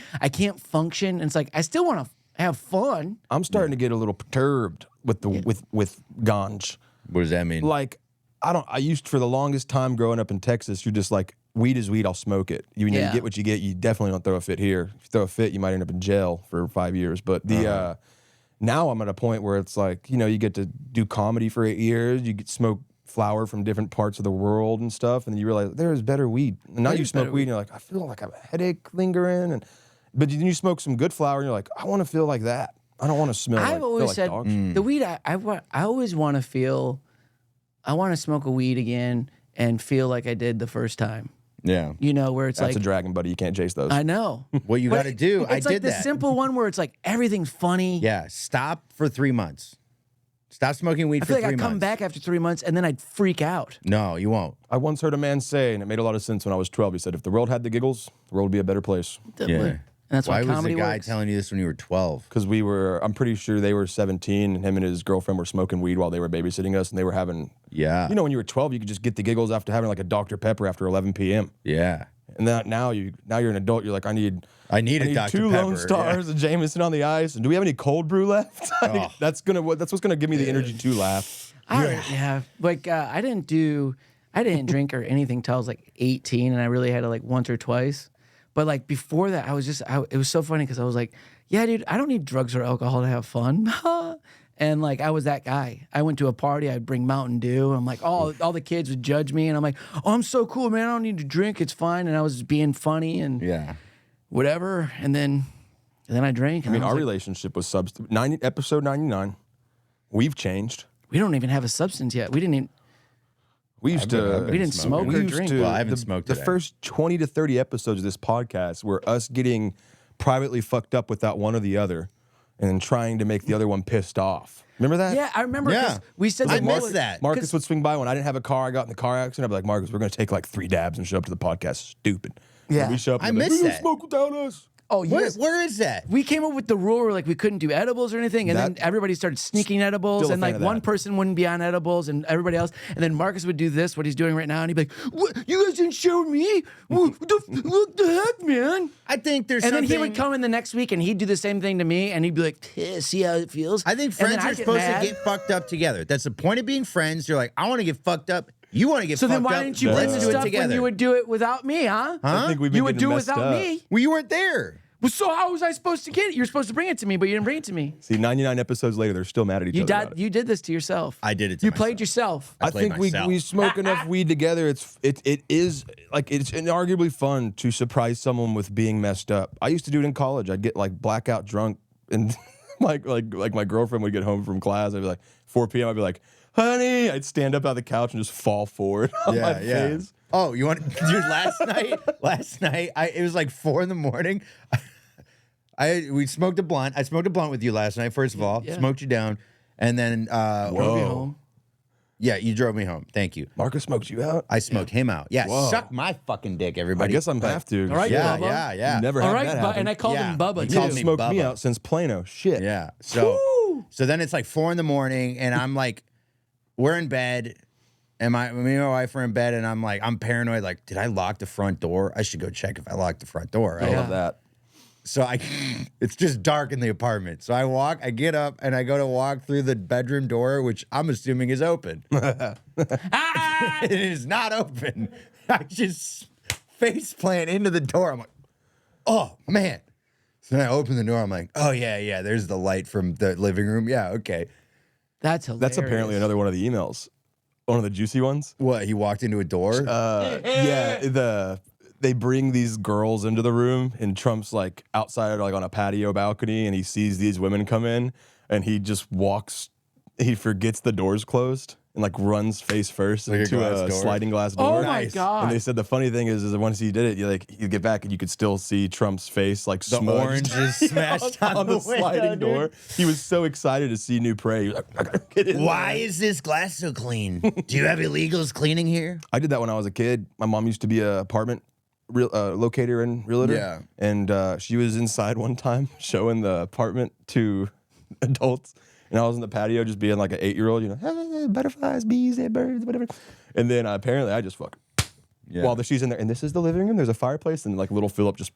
function. And it's like I still want to have fun. I'm starting to get a little perturbed with the with ganj. What does that mean? Like, I used for the longest time growing up in Texas, you're just like, weed is weed, I'll smoke it. You get what you get. You definitely don't throw a fit here. If you throw a fit, you might end up in jail for 5 years. But now I'm at a point where it's like, you get to do comedy for 8 years. You get smoke flower from different parts of the world and stuff, and then you realize there is better weed. And now you smoke weed, and you're like, I feel like I have a headache lingering, but then you smoke some good flower, and you're like, I want to feel like that. I don't want to smell. I've always said dog. the weed. I always want to feel. I want to smoke a weed again and feel like I did the first time. Yeah. Where it's That's a like dragon, buddy. You can't chase those. I know. What you But got to do, I It's like did the that. simple one where it's like everything's funny. Yeah. Stop for 3 months. Stop smoking weed I for feel 3 like I'd months. come back after 3 months and then I'd freak out. No, you won't. I once heard a man say, and it made a lot of sense when I was 12. He said, if the world had the giggles, the world would be a better place. Yeah. And that's Why why was comedy the guy works. telling you this when you were 12? Because I'm pretty sure they were 17, and him and his girlfriend were smoking weed while they were babysitting us, and they were having, Yeah. you know, when you were 12, you could just get the giggles after having like a Dr. Pepper after 11 p.m. Yeah. And that now you're an adult, you're like, I need I need a Dr. two Pepper. Lone Stars, a Jameson on the ice, and do we have any cold brew left? I think that's what's gonna give me the energy to laugh. Like I didn't drink or anything till I was like 18, and I really had it like once or twice. But like before that, it was so funny because I was like, yeah, dude, I don't need drugs or alcohol to have fun. And like I was that guy. I went to a party, I'd bring Mountain Dew. I'm like, all the kids would judge me, and I'm like, oh, I'm so cool, man. I don't need to drink. It's fine. And I was just being funny and whatever. And then I drank. And I mean, our was like, relationship was episode 99. We've changed. we don't even have a substance yet. We didn't even. We used to. We didn't smoke or drink. Well, I haven't smoked The today. first 20 to 30 episodes of this podcast were us getting privately fucked up without one or the other, and then trying to make the other one pissed off. Remember that? Yeah, I remember. Yeah. 'Cause we said I that missed that. Marcus would swing by when I didn't have a car. I got in the car accident. I'd be like, Marcus, we're going to take like 3 dabs and show up to the podcast. Stupid. Yeah. And we show up. I and they're missed like, that. Smoke without us. Oh, yes. Where is that? We came up with the rule where like we couldn't do edibles or anything, and then That- everybody started sneaking edibles, Still a and fan like of one that. person wouldn't be on edibles, and everybody else, and then Marcus would do this, what he's doing right now, and he'd be like, "What? You guys didn't show me? What the heck, man?" I think there's And then something. he would come in the next week, and he'd do the same thing to me, and he'd be like, "See how it feels?" I think And then friends I'd are supposed mad. to get fucked up together. That's the point of being friends. You're like, I want to get fucked up. You want to get So fucked then why up. didn't you Let's bring the do it stuff when together. you would do it without me, huh? I think we've been You would getting do it messed without up. me. Well, you weren't there. Well, so how was I supposed to get it? You're supposed to bring it to me, but you didn't bring it to me. See, 99 episodes later, they're still mad at each other. about it. You did this to yourself. I did it to You myself. played yourself. I played think myself. we smoke enough weed together. It is like it's inarguably fun to surprise someone with being messed up. I used to do it in college. I'd get like blackout drunk, and like my girlfriend would get home from class. I'd be like 4 p.m. I'd be like, honey. I'd stand up out of the couch and just fall forward on my face. Oh, you want, dude? Last night, it was like 4 a.m. We smoked a blunt. I smoked a blunt with you last night. First of all, smoked you down, and then Drove you home. yeah, you drove me home. Thank you. Marcus smoked you out. I smoked him out. Yeah, Whoa. suck my fucking dick, I everybody. guess I'm have to. All right, Yeah, Bubba. yeah. You never All had right, that happen. and I called Yeah. him Bubba He too. called me smoked me Bubba. out since Plano. Shit. Yeah. So then it's like 4 a.m, and I'm like, we're in bed, and me and my wife are in bed, and I'm like, I'm paranoid. Like, did I lock the front door? I should go check if I locked the front door. I Right? love that. So it's just dark in the apartment. So I get up, and I go to walk through the bedroom door, which I'm assuming is open. It is not open. I just face plant into the door. I'm like, oh man. So then I open the door. I'm like, oh yeah. There's the light from the living room. Yeah, okay. That's hilarious. That's apparently another one of the emails. One of the juicy ones. What? He walked into a door. Yeah, they bring these girls into the room, and Trump's like outside, like on a patio balcony, and he sees these women come in, and he just walks. He forgets the door's closed and like runs face first Like a into glass a door? sliding glass Oh door. my Nice. god. And they said the funny thing is once he did it, you get back and you could still see Trump's face like the smudged orange is smashed on the window, sliding dude. door. He was so excited to see new prey. He was like, I gotta get in Why there. is this glass so clean? Do you have illegals cleaning here? I did that when I was a kid. My mom used to be an apartment locator and realtor. Yeah. And she was inside one time showing the apartment to adults. And I was in the patio just being like an 8-year-old, butterflies, bees, birds, whatever. And then apparently I just fuck. Yeah. While she's in there. And this is the living room. There's a fireplace. And like little Philip just,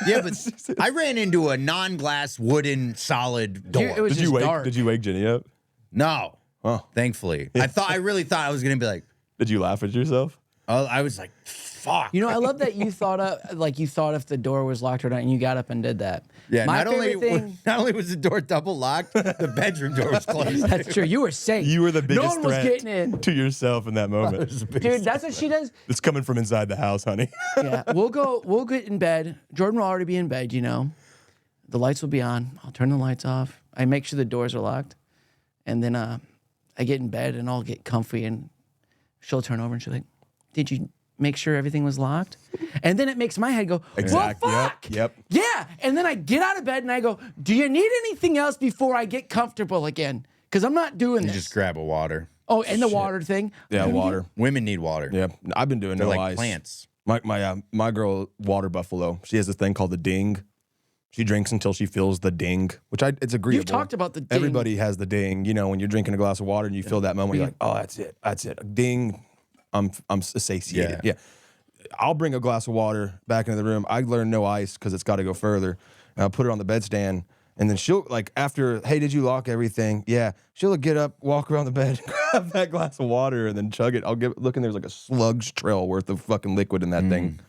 Yeah, but I ran into a non-glass wooden solid door. It was did you just wake? dark. Did you wake Jenny up? No, Oh. thankfully. I really thought I was gonna be like, Did you laugh at yourself? I was like, fuck. You know, I love that you thought if the door was locked or not, and you got up and did that. Yeah, My not only favorite thing. not only was the door double locked, the bedroom door was closed. That's true. You were safe. You were the No biggest one was threat getting in. to yourself in that moment. Dude, that's what she does. It's coming from inside the house, honey. Yeah, we'll get in bed. Jordan will already be in bed, The lights will be on. I'll turn the lights off. I make sure the doors are locked. And then I get in bed and I'll get comfy and she'll turn over and she'll like, did you make sure everything was locked? And then it makes my head go, Exactly. well, fuck. Yep. Yeah. And then I get out of bed and I go, do you need anything else before I get comfortable again? Because I'm not doing You this. just grab a water. Oh, and the water thing. Yeah, water. Women need water. Yeah, I've been doing They're no like ice. plants. My girl, water buffalo. She has this thing called the ding. She drinks until she feels the ding, which it's agreeable. You've talked about the ding. Everybody has the ding. You know, when you're drinking a glass of water and you feel that moment, you're like, oh, that's it. That's it. Ding. I'm satiated. Yeah. I'll bring a glass of water back into the room. I learned no ice because it's got to go further. And I'll put it on the bedstand. And then she'll, like, after, hey, did you lock everything? Yeah. She'll get up, walk around the bed, grab that glass of water, and then chug it. Look, and there's like a slug's trail worth of fucking liquid in that thing.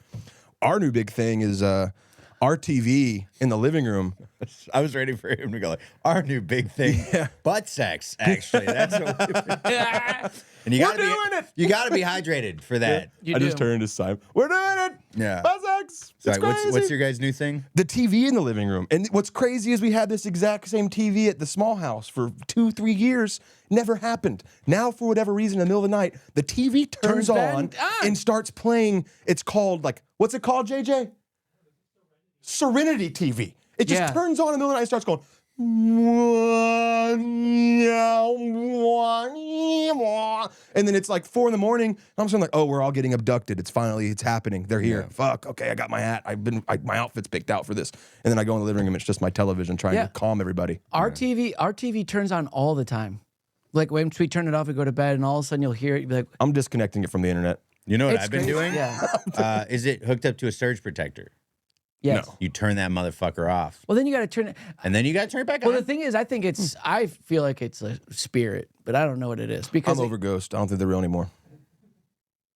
Our new big thing is our TV in the living room. I was ready for him to go, like, our new big thing, butt sex, actually. That's what and you gotta be hydrated for that. I just turned to Simon. We're doing it. Yeah. Butt sex. Sorry, what's your guys' new thing? The TV in the living room. And what's crazy is we had this exact same TV at the small house for 2-3 years. Never happened. Now, for whatever reason, in the middle of the night, the TV turns on and starts playing. It's called, like, what's it called, JJ? Serenity TV. It just turns on in the middle of the night and starts going. And then it's like 4 a.m. and I'm saying, like, oh, we're all getting abducted. It's happening. They're here. Fuck. Okay, I got my hat. My outfit's picked out for this. And then I go in the living room. It's just my television trying to calm everybody. Our TV turns on all the time. Like when we turn it off, we go to bed, and all of a sudden you'll hear it. You'll be like, I'm disconnecting it from the internet. You know what I've been doing? Yeah. Is it hooked up to a surge protector? Yes. No. You turn that motherfucker off. Well, then you got to turn it. And then you got to turn it back on. Well, the thing is, I feel like it's a spirit, but I don't know what it is. Because I'm over Ghost. I don't think they're real anymore.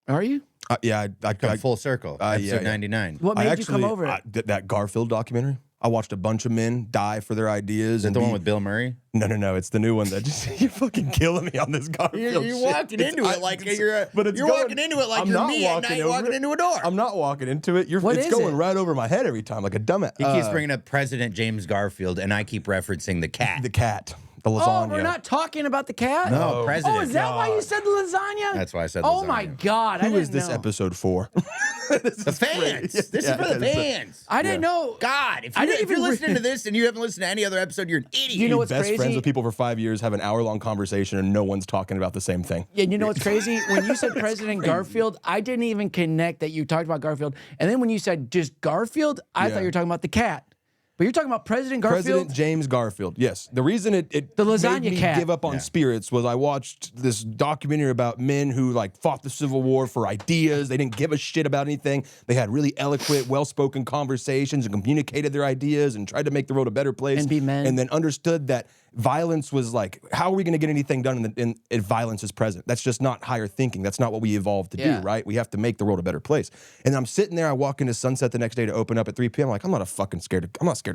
Are you? Yeah. I come full circle. Episode 99. What made you come over? That Garfield documentary. I watched a bunch of men die for their ideas. Is that the one with Bill Murray? No. It's the new one that just you're fucking killing me on this Garfield. You're walking into it like you're walking into it like you're me, and now you're walking into a door. I'm not walking into it. It's going right over my head every time, like a dumbass. He keeps bringing up President James Garfield, and I keep referencing the cat. The cat. The lasagna. Oh, we're not talking about the cat? No, president. Oh, is that why you said the lasagna? That's why I said lasagna. Oh, my God. Who is this episode for? The fans. This is for the fans. I didn't know. God, if you're listening to this and you haven't listened to any other episode, you're an idiot. You know what's best crazy? Friends with people for 5 years, have an hour-long conversation, and no one's talking about the same thing. Yeah, you know what's crazy? When you said President Garfield, I didn't even connect that you talked about Garfield. And then when you said just Garfield, I thought you were talking about the cat. But you're talking about President Garfield? President James Garfield, yes. The reason it the lasagna made me cat. give up on spirits was I watched this documentary about men who like fought the Civil War for ideas. They didn't give a shit about anything. They had really eloquent, well-spoken conversations and communicated their ideas and tried to make the world a better place. And be men. And then understood that violence was like, how are we going to get anything done if violence is present? That's just not higher thinking. That's not what we evolved to do, right? We have to make the world a better place. And I'm sitting there, I walk into Sunset the next day to open up at 3 p.m. I'm like, I'm not scared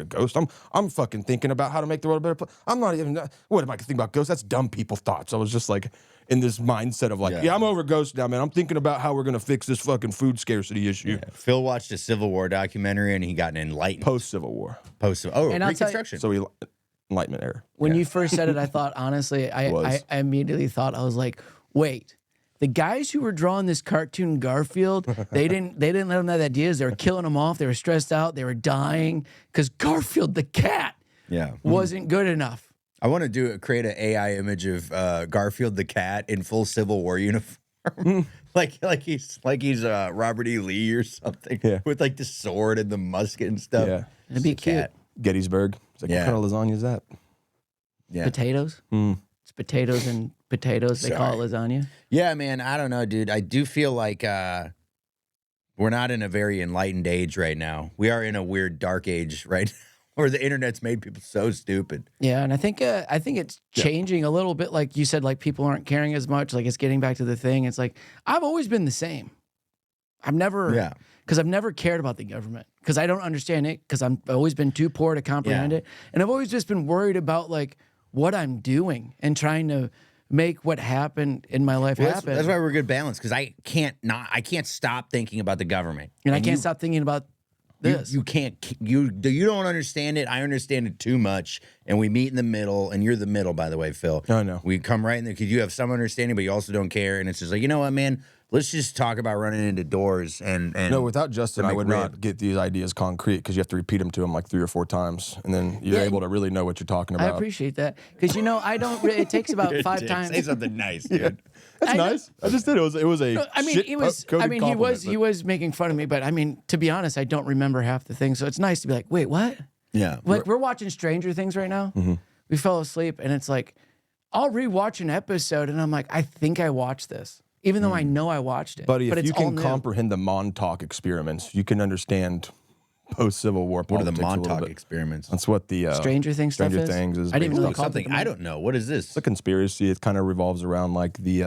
of ghosts. I'm fucking thinking about how to make the world a better place. I'm not even, what am I thinking about ghosts? That's dumb people thoughts. I was just like in this mindset of like, I'm over ghosts now, man. I'm thinking about how we're going to fix this fucking food scarcity issue. Yeah. Phil watched a Civil War documentary and he got an enlightened. Post-Civil War. Reconstruction. So Enlightenment era. When you first said it, I thought, honestly, I immediately thought, I was like, wait, the guys who were drawing this cartoon Garfield, they didn't let them have ideas. They were killing them off. They were stressed out. They were dying because Garfield the cat wasn't good enough. I want to create an AI image of Garfield the cat in full Civil War uniform. like he's Robert E. Lee or something with like the sword and the musket and stuff. Yeah. It'd be cute. Cat. Gettysburg. It's like, what kind of lasagna is that? Yeah. Potatoes? It's potatoes and potatoes. They call it lasagna. Yeah, man. I don't know, dude. I do feel like we're not in a very enlightened age right now. We are in a weird dark age right now where the internet's made people so stupid. Yeah, and I think it's changing a little bit. Like you said, like people aren't caring as much. Like it's getting back to the thing. It's like, I've always been the same. I've never cared about the government because I don't understand it because I've always been too poor to comprehend it. And I've always just been worried about like what I'm doing and trying to make what happened in my life happen. That's why we're a good balance because I can't stop thinking about the government. And I can't stop thinking about this. You don't understand it. I understand it too much. And we meet in the middle, and you're the middle, by the way, Phil. I know. We come right in there because you have some understanding, but you also don't care. And it's just like, you know what, man? let's just talk about running into doors and No, without Justin, I would McRib. not get these ideas concrete because you have to repeat them to him like 3 or 4 times, and then you're Yeah, able to really know what you're talking I about. appreciate that because I don't. It takes about 5 times. Say something nice, dude. That's I know. nice. I just did. It was a. I mean, he was. I mean, he was making fun of me, but I mean, to be honest, I don't remember half the things. So it's nice to be like, wait, what? Yeah. Like we're watching Stranger Things right now. We fell asleep, and it's like, I'll rewatch an episode, and I'm like, I think I watched this, even though I know I watched it. Buddy, but if it's you can all new. comprehend the Montauk experiments, you can understand post-Civil War What are the politics a little Montauk bit. experiments? That's what the Stranger Things stuff Stranger is? Things is. I didn't even based know on. they called Something it the I don't know. What is this? It's a conspiracy. It kind of revolves around like the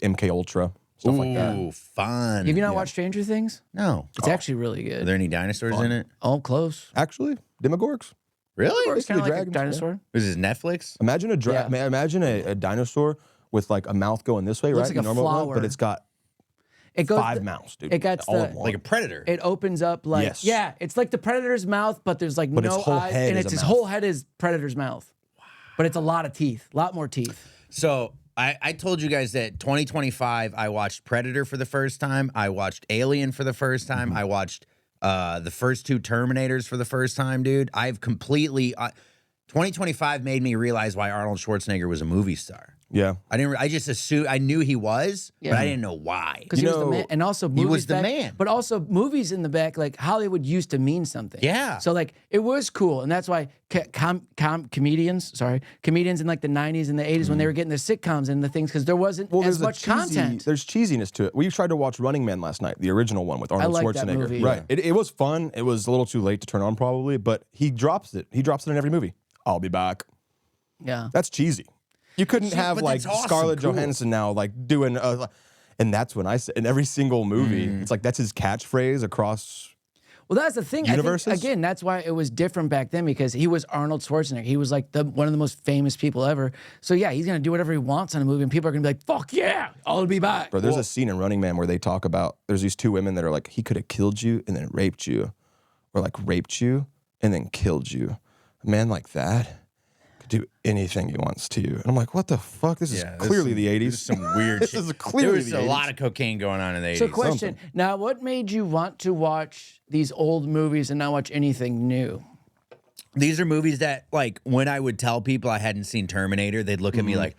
MK Ultra stuff like that. Ooh, fun. Have you not watched Stranger Things? No. It's actually really Are good. there any dinosaurs in it? Oh, close. Actually, Demogorgs. Really? It's kind of like a dragons, dinosaur. This is Netflix? Imagine a dinosaur with like a mouth going this way, Looks right? like a Normal one, flower. but it's got It goes. 5 mouths, dude. it got all the- in one. Like a predator. It opens up like Yes. yeah, it's like the predator's mouth, but there's like But no its whole eyes, head and is it's a his mouth. whole head is predator's mouth. But it's a lot of teeth, a lot more teeth. So I told you guys that 2025, I watched Predator for the first time. I watched Alien for the first time. I watched the first 2 Terminators for the first time, dude. I've completely... 2025 made me realize why Arnold Schwarzenegger was a movie star. yeah. I just assumed, I knew he was, Yeah. but I didn't know why. Because he was the man, and also movies was the back- man. But also movies in the back, like Hollywood used to mean something. Yeah. So like it was cool, and that's why comedians in like the '90s and the '80s when they were getting the sitcoms and the things because there wasn't as there's much content. There's cheesiness to it. We tried to watch Running Man last night, the original one with Arnold like that Schwarzenegger. movie. Right. It was fun. It was a little too late to turn on probably, but he drops it. He drops it in every movie. I'll be back. Yeah. That's cheesy. You couldn't have but like that's awesome. Scarlett Cool. Johansson now like doing and that's when I said in every single movie, it's like that's his catchphrase across. Well, that's the thing. I Universes? think, again, that's why it was different back then because he was Arnold Schwarzenegger. He was like one of the most famous people ever. So yeah, he's gonna do whatever he wants on a movie, and people are gonna be like, "Fuck yeah, I'll be back." Bro, there's a scene in Running Man where they talk about there's these 2 women that are like he could have killed you and then raped you, or like raped you and then killed you. A man like that could do anything he wants to you. And I'm like, what the fuck? This is clearly the 80s. This is some weird This shit. is clearly There was the a 80s. lot of cocaine going on in the 80s. So, question now: what made you want to watch these old movies and not watch anything new? These are movies that, like, when I would tell people I hadn't seen Terminator, they'd look at me like,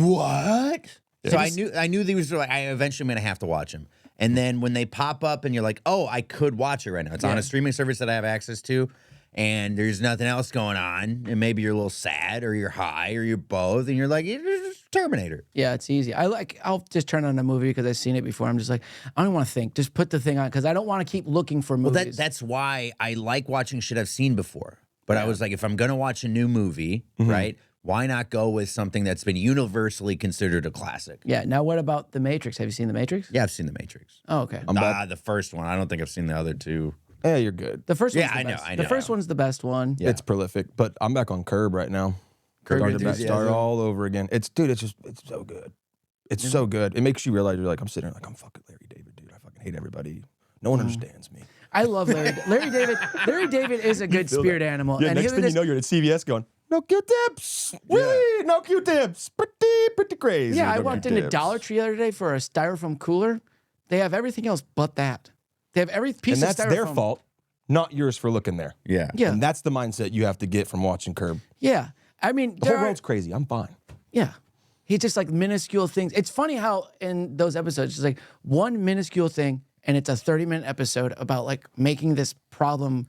"What?" So I knew these were like, I eventually am gonna have to watch them. And then when they pop up, and you're like, "Oh, I could watch it right now." It's on a streaming service that I have access to, and there's nothing else going on. And maybe you're a little sad, or you're high, or you're both, and you're like, "It's Terminator." Yeah, it's easy. I'll just turn on a movie because I've seen it before. I'm just like, I don't want to think. Just put the thing on because I don't want to keep looking for Well, movies. that's why I like watching shit I've seen before. But I was like, if I'm gonna watch a new movie, right? Why not go with something that's been universally considered a classic? yeah. Now, what about The Matrix? Have you seen The Matrix? Yeah, I've seen The Matrix. Oh, okay. The first one. I don't think I've seen the other 2. Yeah, you're good. The first Yeah, one's the I know, best. I know. The first one's the best one. It's prolific, but I'm back on Curb right now. Curb Started back, Enthusiasm. start all over again. It's so good. It's so good. It makes you realize you're like, I'm sitting here like I'm fucking Larry David, dude. I fucking hate everybody. No one understands me. I love Larry. Larry David. Larry David is a good feel spirit that. animal. Yeah, and next he thing was you know, you're at CVS going, no Q-tips. Really? No Q-tips. Pretty crazy. Yeah, I no walked into Q-tips. Dollar Tree the other day for a styrofoam cooler. They have everything else but that. They have every piece And of that's styrofoam. their fault, not yours for looking there. Yeah. Yeah. And that's the mindset you have to get from watching Curb. Yeah. I mean, The whole world's crazy. I'm fine. yeah. He's just like minuscule things. It's funny how in those episodes, it's like one minuscule thing, and it's a 30-minute episode about like making this problem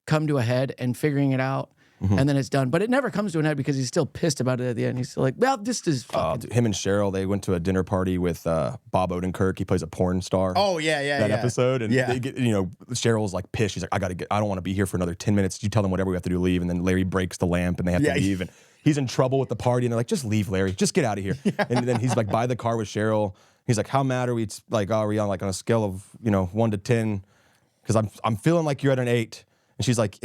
come to a head and figuring it out, and then it's done. But it never comes to an head because he's still pissed about it at the end. He's still like, well, this is fucking. Dude, him and Cheryl, they went to a dinner party with Bob Odenkirk. He plays a porn star. Oh, yeah. That episode, and Yeah. they get, Cheryl's like pissed. She's like, I don't want to be here for another 10 minutes. You tell them whatever we have to do, leave. And then Larry breaks the lamp, and they have to leave. And he's in trouble with the party, and they're like, just leave, Larry. Just get out of here. And then he's like by the car with Cheryl. He's like, how mad are we? It's like, are we on like on a scale of 1 to 10? Because I'm feeling like you're at an 8. And she's like,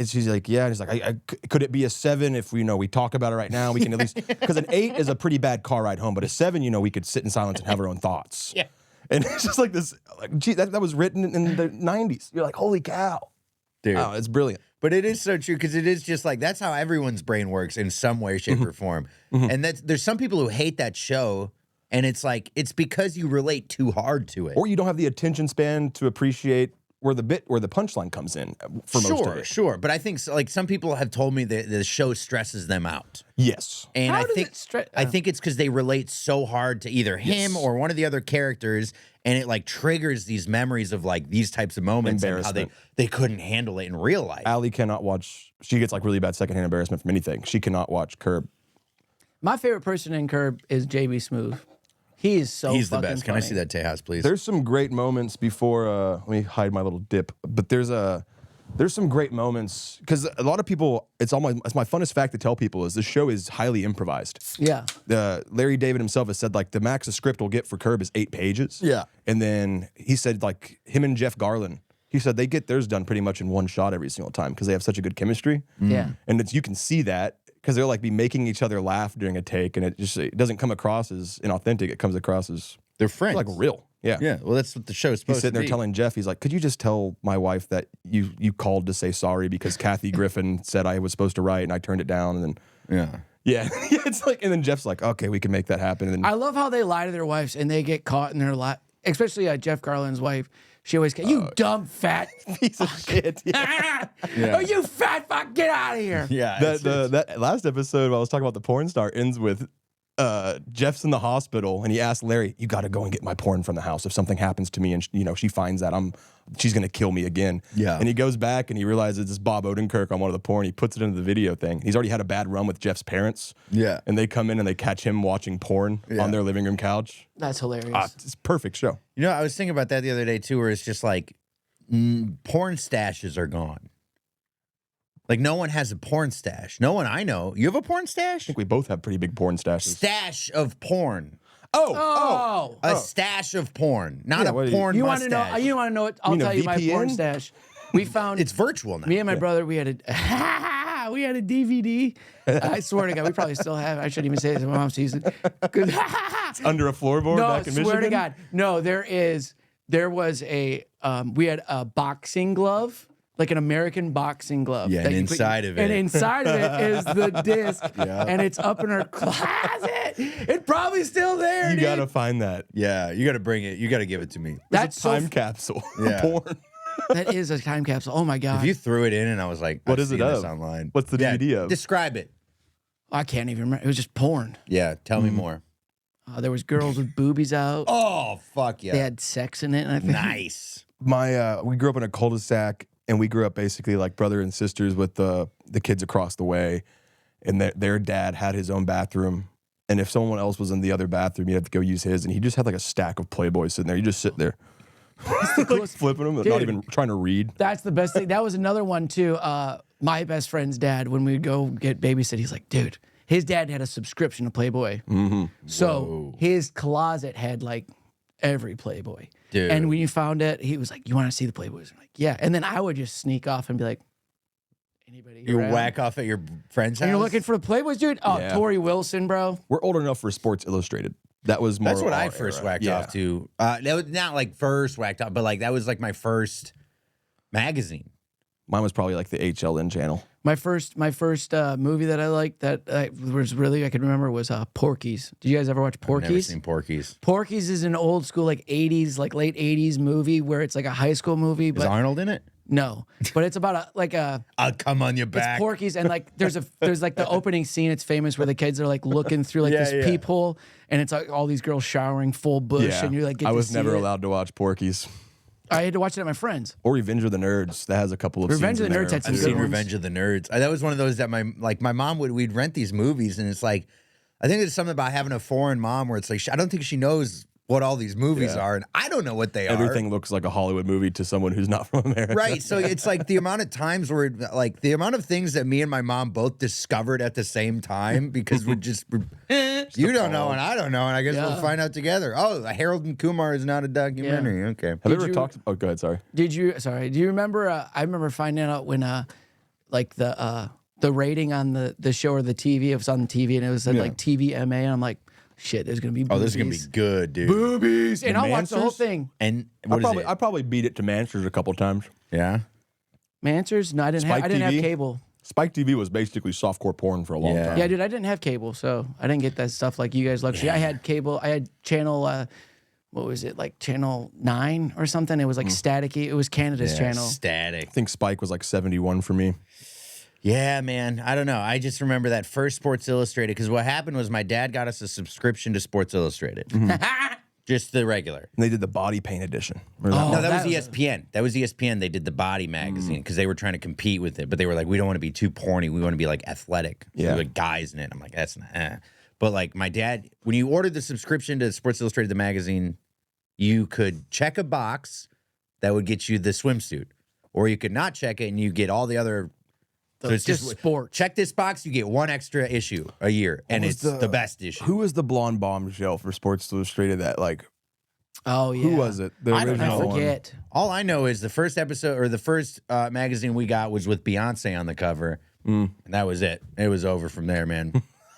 yeah. And he's like, could it be a 7 if we talk about it right now? We can at least, because an 8 is a pretty bad car ride home, but a 7, we could sit in silence and have our own thoughts. Yeah. And it's just like this, like, gee, that was written in the 90s. You're like, holy cow. Dude. Oh, it's brilliant. But it is so true because it is just like that's how everyone's brain works in some way, shape, or form. And there's some people who hate that show And it's like, it's because you relate too hard to it. Or you don't have the attention span to appreciate where the punchline comes in for most of it. Sure. But I think like some people have told me that the show stresses them out. Yes. And How does it I think it's because they relate so hard to either him or one of the other characters, and it like triggers these memories of like these types of moments and how they couldn't handle it in real life. Allie cannot watch. She gets like really bad secondhand embarrassment from anything. She cannot watch Curb. My favorite person in Curb is JB Smooth. He is so He's the fucking best. Can I funny. see that TEJAS, please? There's some great moments before. Let me hide my little dip. But there's some great moments because a lot of people. It's my funnest fact to tell people is the show is highly improvised. Yeah. Larry David himself has said like the max a script will get for Curb is 8 pages. Yeah. And then he said like him and Jeff Garlin. He said they get theirs done pretty much in one shot every single time because they have such a good chemistry. Yeah. And you can see that because they'll like be making each other laugh during a take, and it doesn't come across as inauthentic. It comes across as They're friends. like real. Yeah. Yeah. Well, that's what the show's supposed He's sitting to there be. telling Jeff, he's like, could you just tell my wife that you called to say sorry because Kathy Griffin said I was supposed to write and I turned it down, and then yeah, it's like, and then Jeff's like, okay, we can make that happen. And then I love how they lie to their wives and they get caught in their lie. Especially Jeff Garland's wife. She always goes, you dumb fat piece of shit. Yeah. Oh, you fat fuck, get out of here. Yeah. That last episode I was talking about the porn star ends with Jeff's in the hospital and he asked Larry, you got to go and get my porn from the house. If something happens to me and she finds that she's going to kill me again. Yeah. And he goes back and he realizes it's Bob Odenkirk on one of the porn. He puts it into the video thing. He's already had a bad run with Jeff's parents. Yeah. And they come in and they catch him watching porn on their living room couch. That's hilarious. It's a perfect show. You know, I was thinking about that the other day too, where it's just like porn stashes are gone. Like no one has a porn stash. No one I know. You have a porn stash? I think we both have pretty big porn stashes. Stash of porn. Oh. A stash of porn, not Yeah, a what do you- porn You want to know? mustache. You want to know what? I'll mean a tell you my VPN? porn stash. We found It's virtual now. me and my brother. We had a we had a DVD. I swear to God, we probably still have. I shouldn't even say this. My mom sees it. Under a floorboard No, back in swear Michigan? to God, no. There was a. We had a boxing glove. Like an American boxing glove. Yeah, that and you put- inside of it. And inside of it is the disc. And it's up in her closet. It's probably still there, You dude. got to find that. Yeah, you got to bring it. You got to give it to me. That's so Time capsule. Yeah. Porn. that is a time capsule. Oh my God. If you threw it in and I was like, What I've is it seen this of? online. What's the DVD of? Describe it. I can't even remember. It was just porn. Yeah, tell me more. There was girls with boobies out. Oh, fuck yeah. They had sex in it. And I think, Nice. We grew up in a cul-de-sac, and we grew up basically like brother and sisters with the kids across the way, and their dad had his own bathroom, and if someone else was in the other bathroom, you had to go use his, and he just had like a stack of Playboys sitting there. You just sit there, like flipping them, Dude. not even trying to read. That's the best thing. That was another one too. My best friend's dad, when we would go get babysit, he's like, dude, his dad had a subscription to Playboy. Mm-hmm. So his closet had like every Playboy. Dude. And when you found it, he was like, you want to see the Playboys? I'm like, yeah. And then I would just sneak off and be like, anybody You around? whack off at your friend's house? And you're looking for the Playboys, dude? Oh, Yeah. Tori Wilson, bro. We're old enough for Sports Illustrated. That was more. That's what I our first era. whacked Yeah. off to. That was not like first whacked off, but like that was like my first magazine. Mine was probably like the HLN channel. My first movie that I liked that was really I could remember was Porky's. Did you guys ever watch I've never Porky's? seen Porky's. Porky's is an old school like 80s, like late 80s movie where it's like a high school movie, Is but Arnold in it? no. But it's about I'll come on your it's back. Porky's and like there's like the opening scene, it's famous where the kids are like looking through like Yeah, this yeah. peephole and it's like all these girls showering full bush and you're like get I to was see never it. allowed to watch Porky's I had to watch it at my friend's. or Revenge of the Nerds. That has a couple of Revenge scenes of the in Nerds there. had some I've good seen ones. Revenge of the Nerds. That was one of those that my mom we'd rent these movies, and it's like, I think there's something about having a foreign mom where it's like, I don't think she knows what all these movies Yeah. are, and I don't know what they are. Everything looks like a Hollywood movie to someone who's not from America. Right. So it's like the amount of times where, like, the amount of things that me and my mom both discovered at the same time because you don't know and I don't know, and I guess Yeah. we'll find out together. Oh, Harold and Kumar is not a documentary. Okay. Have you Did ever you- talked? Oh, go ahead. Sorry. Do you remember I remember finding out when like the rating on the show or the TV, it was on the TV and it was said like TVMA and I'm like, shit, there's gonna be boobies. Oh, this is gonna be good, dude. boobies. And I'll watch the whole Mansers? thing. And what is it? I probably beat it to Manchester a couple times. Yeah. Mansers? No, I didn't have Spike I didn't have TV? cable. Spike TV was basically softcore porn for a long time. Yeah, dude, I didn't have cable, so I didn't get that stuff like you guys luxury. I had cable. I had channel, what was it, like channel 9 or something? It was like staticky. It was Canada's channel. Static. I think Spike was like 71 for me. Yeah, man. I don't know. I just remember that first Sports Illustrated because what happened was my dad got us a subscription to Sports Illustrated. Just the regular. And they did the body paint edition. No, that was ESPN. That was ESPN. They did the body magazine because they were trying to compete with it. But they were like, we don't want to be too porny. We want to be like athletic. So Yeah. like guys in it. I'm like, that's not. But like my dad, when you ordered the subscription to Sports Illustrated, the magazine, you could check a box that would get you the swimsuit. Or you could not check it and you get all the other. So it's just sports. Check this box, you get one extra issue a year. And it's the best issue. Who was the blonde bombshell for Sports Illustrated that like, Oh, yeah. who was it? The I don't original know. I forget. All I know is the first episode or the first magazine we got was with Beyonce on the cover. And that was it. It was over from there, man.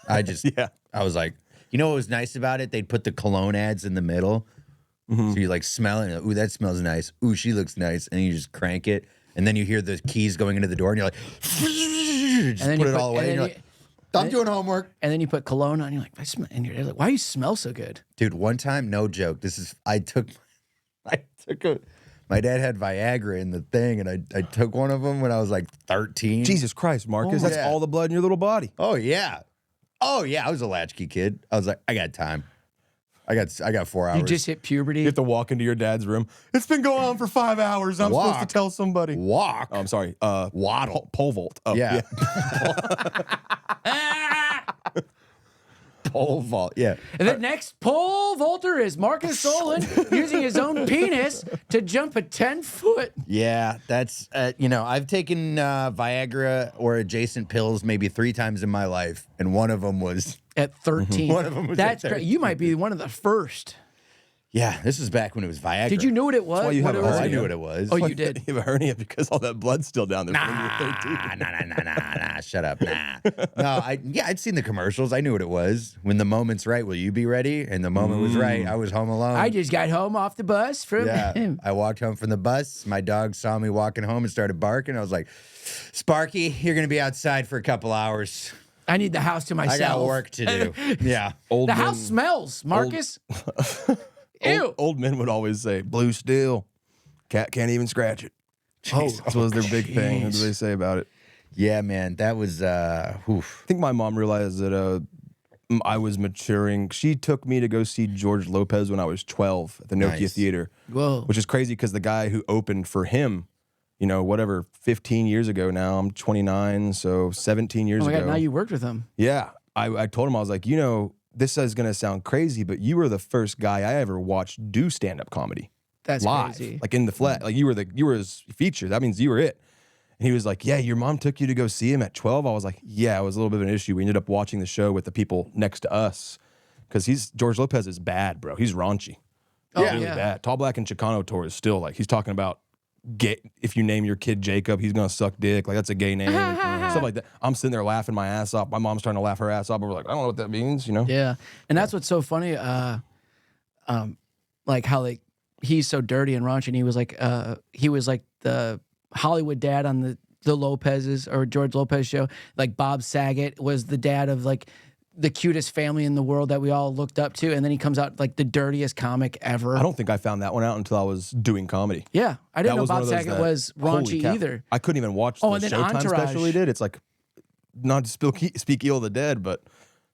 I just, I was like, you know what was nice about it? They'd put the cologne ads in the middle. So you like smell it. And, ooh, that smells nice. Ooh, she looks nice. And you just crank it. And then you hear the keys going into the door and you're like, just And then put you it all away. And you're like, I'm doing homework. And then you put cologne on. You're like, I smell. And you're like, why do you smell so good? Dude, one time, no joke. My dad had Viagra in the thing, and I took one of them when I was like 13. Jesus Christ, Marcus, that's all the blood in your little body. Oh yeah, I was a latchkey kid. I was like, I got time. I got 4 hours. You just hit puberty. You have to walk into your dad's room. It's been going on for 5 hours. I'm supposed to tell somebody. Walk. Oh, I'm sorry. Waddle. Pole vault. Oh, Yeah. Pole vault. Yeah. And the next pole vaulter is Marcus Solon using his own penis to jump a 10-foot. Yeah, that's I've taken Viagra or adjacent pills maybe 3 times in my life, and one of them was At 13. One of them was That's at great. You might be one of the first. yeah. This was back when it was Viagra. Did you know what it was? why you have What a it was? I hernia. knew what it was. Oh, you did. You have a hernia because all that blood's still down there. when you're 13. Nah. Shut up. Nah. No, I'd seen the commercials. I knew what it was. When the moment's right, will you be ready? And the moment was right. I was home alone. I just got home off the bus from Yeah. I walked home from the bus. My dog saw me walking home and started barking. I was like, Sparky, you're going to be outside for a couple hours. I need the house to myself. I got work to do. Yeah. Old The men, house smells, Marcus. Ew. old men would always say, blue steel. Cat can't even scratch it. That was their big thing. What do they say about it? Yeah, man. That was, oof. I think my mom realized that I was maturing. She took me to go see George Lopez when I was 12 at the Nokia Nice. Theater. Whoa. Which is crazy because the guy who opened for him, 15 years ago now, I'm 29, so 17 years Oh my ago. God, now you worked with him. Yeah. I told him, I was like, this is going to sound crazy, but you were the first guy I ever watched do stand-up comedy. That's live, crazy. like in the flat. Like you were his feature. That means you were it. And he was like, yeah, your mom took you to go see him at 12. I was like, yeah, it was a little bit of an issue. We ended up watching the show with the people next to us because George Lopez is bad, bro. He's raunchy. Oh, Really yeah. bad. Tall Black and Chicano tour is still like, he's talking about if you name your kid Jacob, he's going to suck dick. Like that's a gay name. Stuff like that. I'm sitting there laughing my ass off. My mom's trying to laugh her ass off. But we're like, I don't know what that means, Yeah. And that's what's so funny. Like how he's so dirty and raunchy. And he was like the Hollywood dad on the Lopez's or George Lopez show. Like Bob Saget was the dad of like the cutest family in the world that we all looked up to. And then he comes out like the dirtiest comic ever. I don't think I found that one out until I was doing comedy. Yeah. I didn't That know was one Bob of those Saget that- was holy raunchy cow. either. I couldn't even watch Oh, the and then Showtime Entourage. special he did. It's like, not to speak ill of the dead, but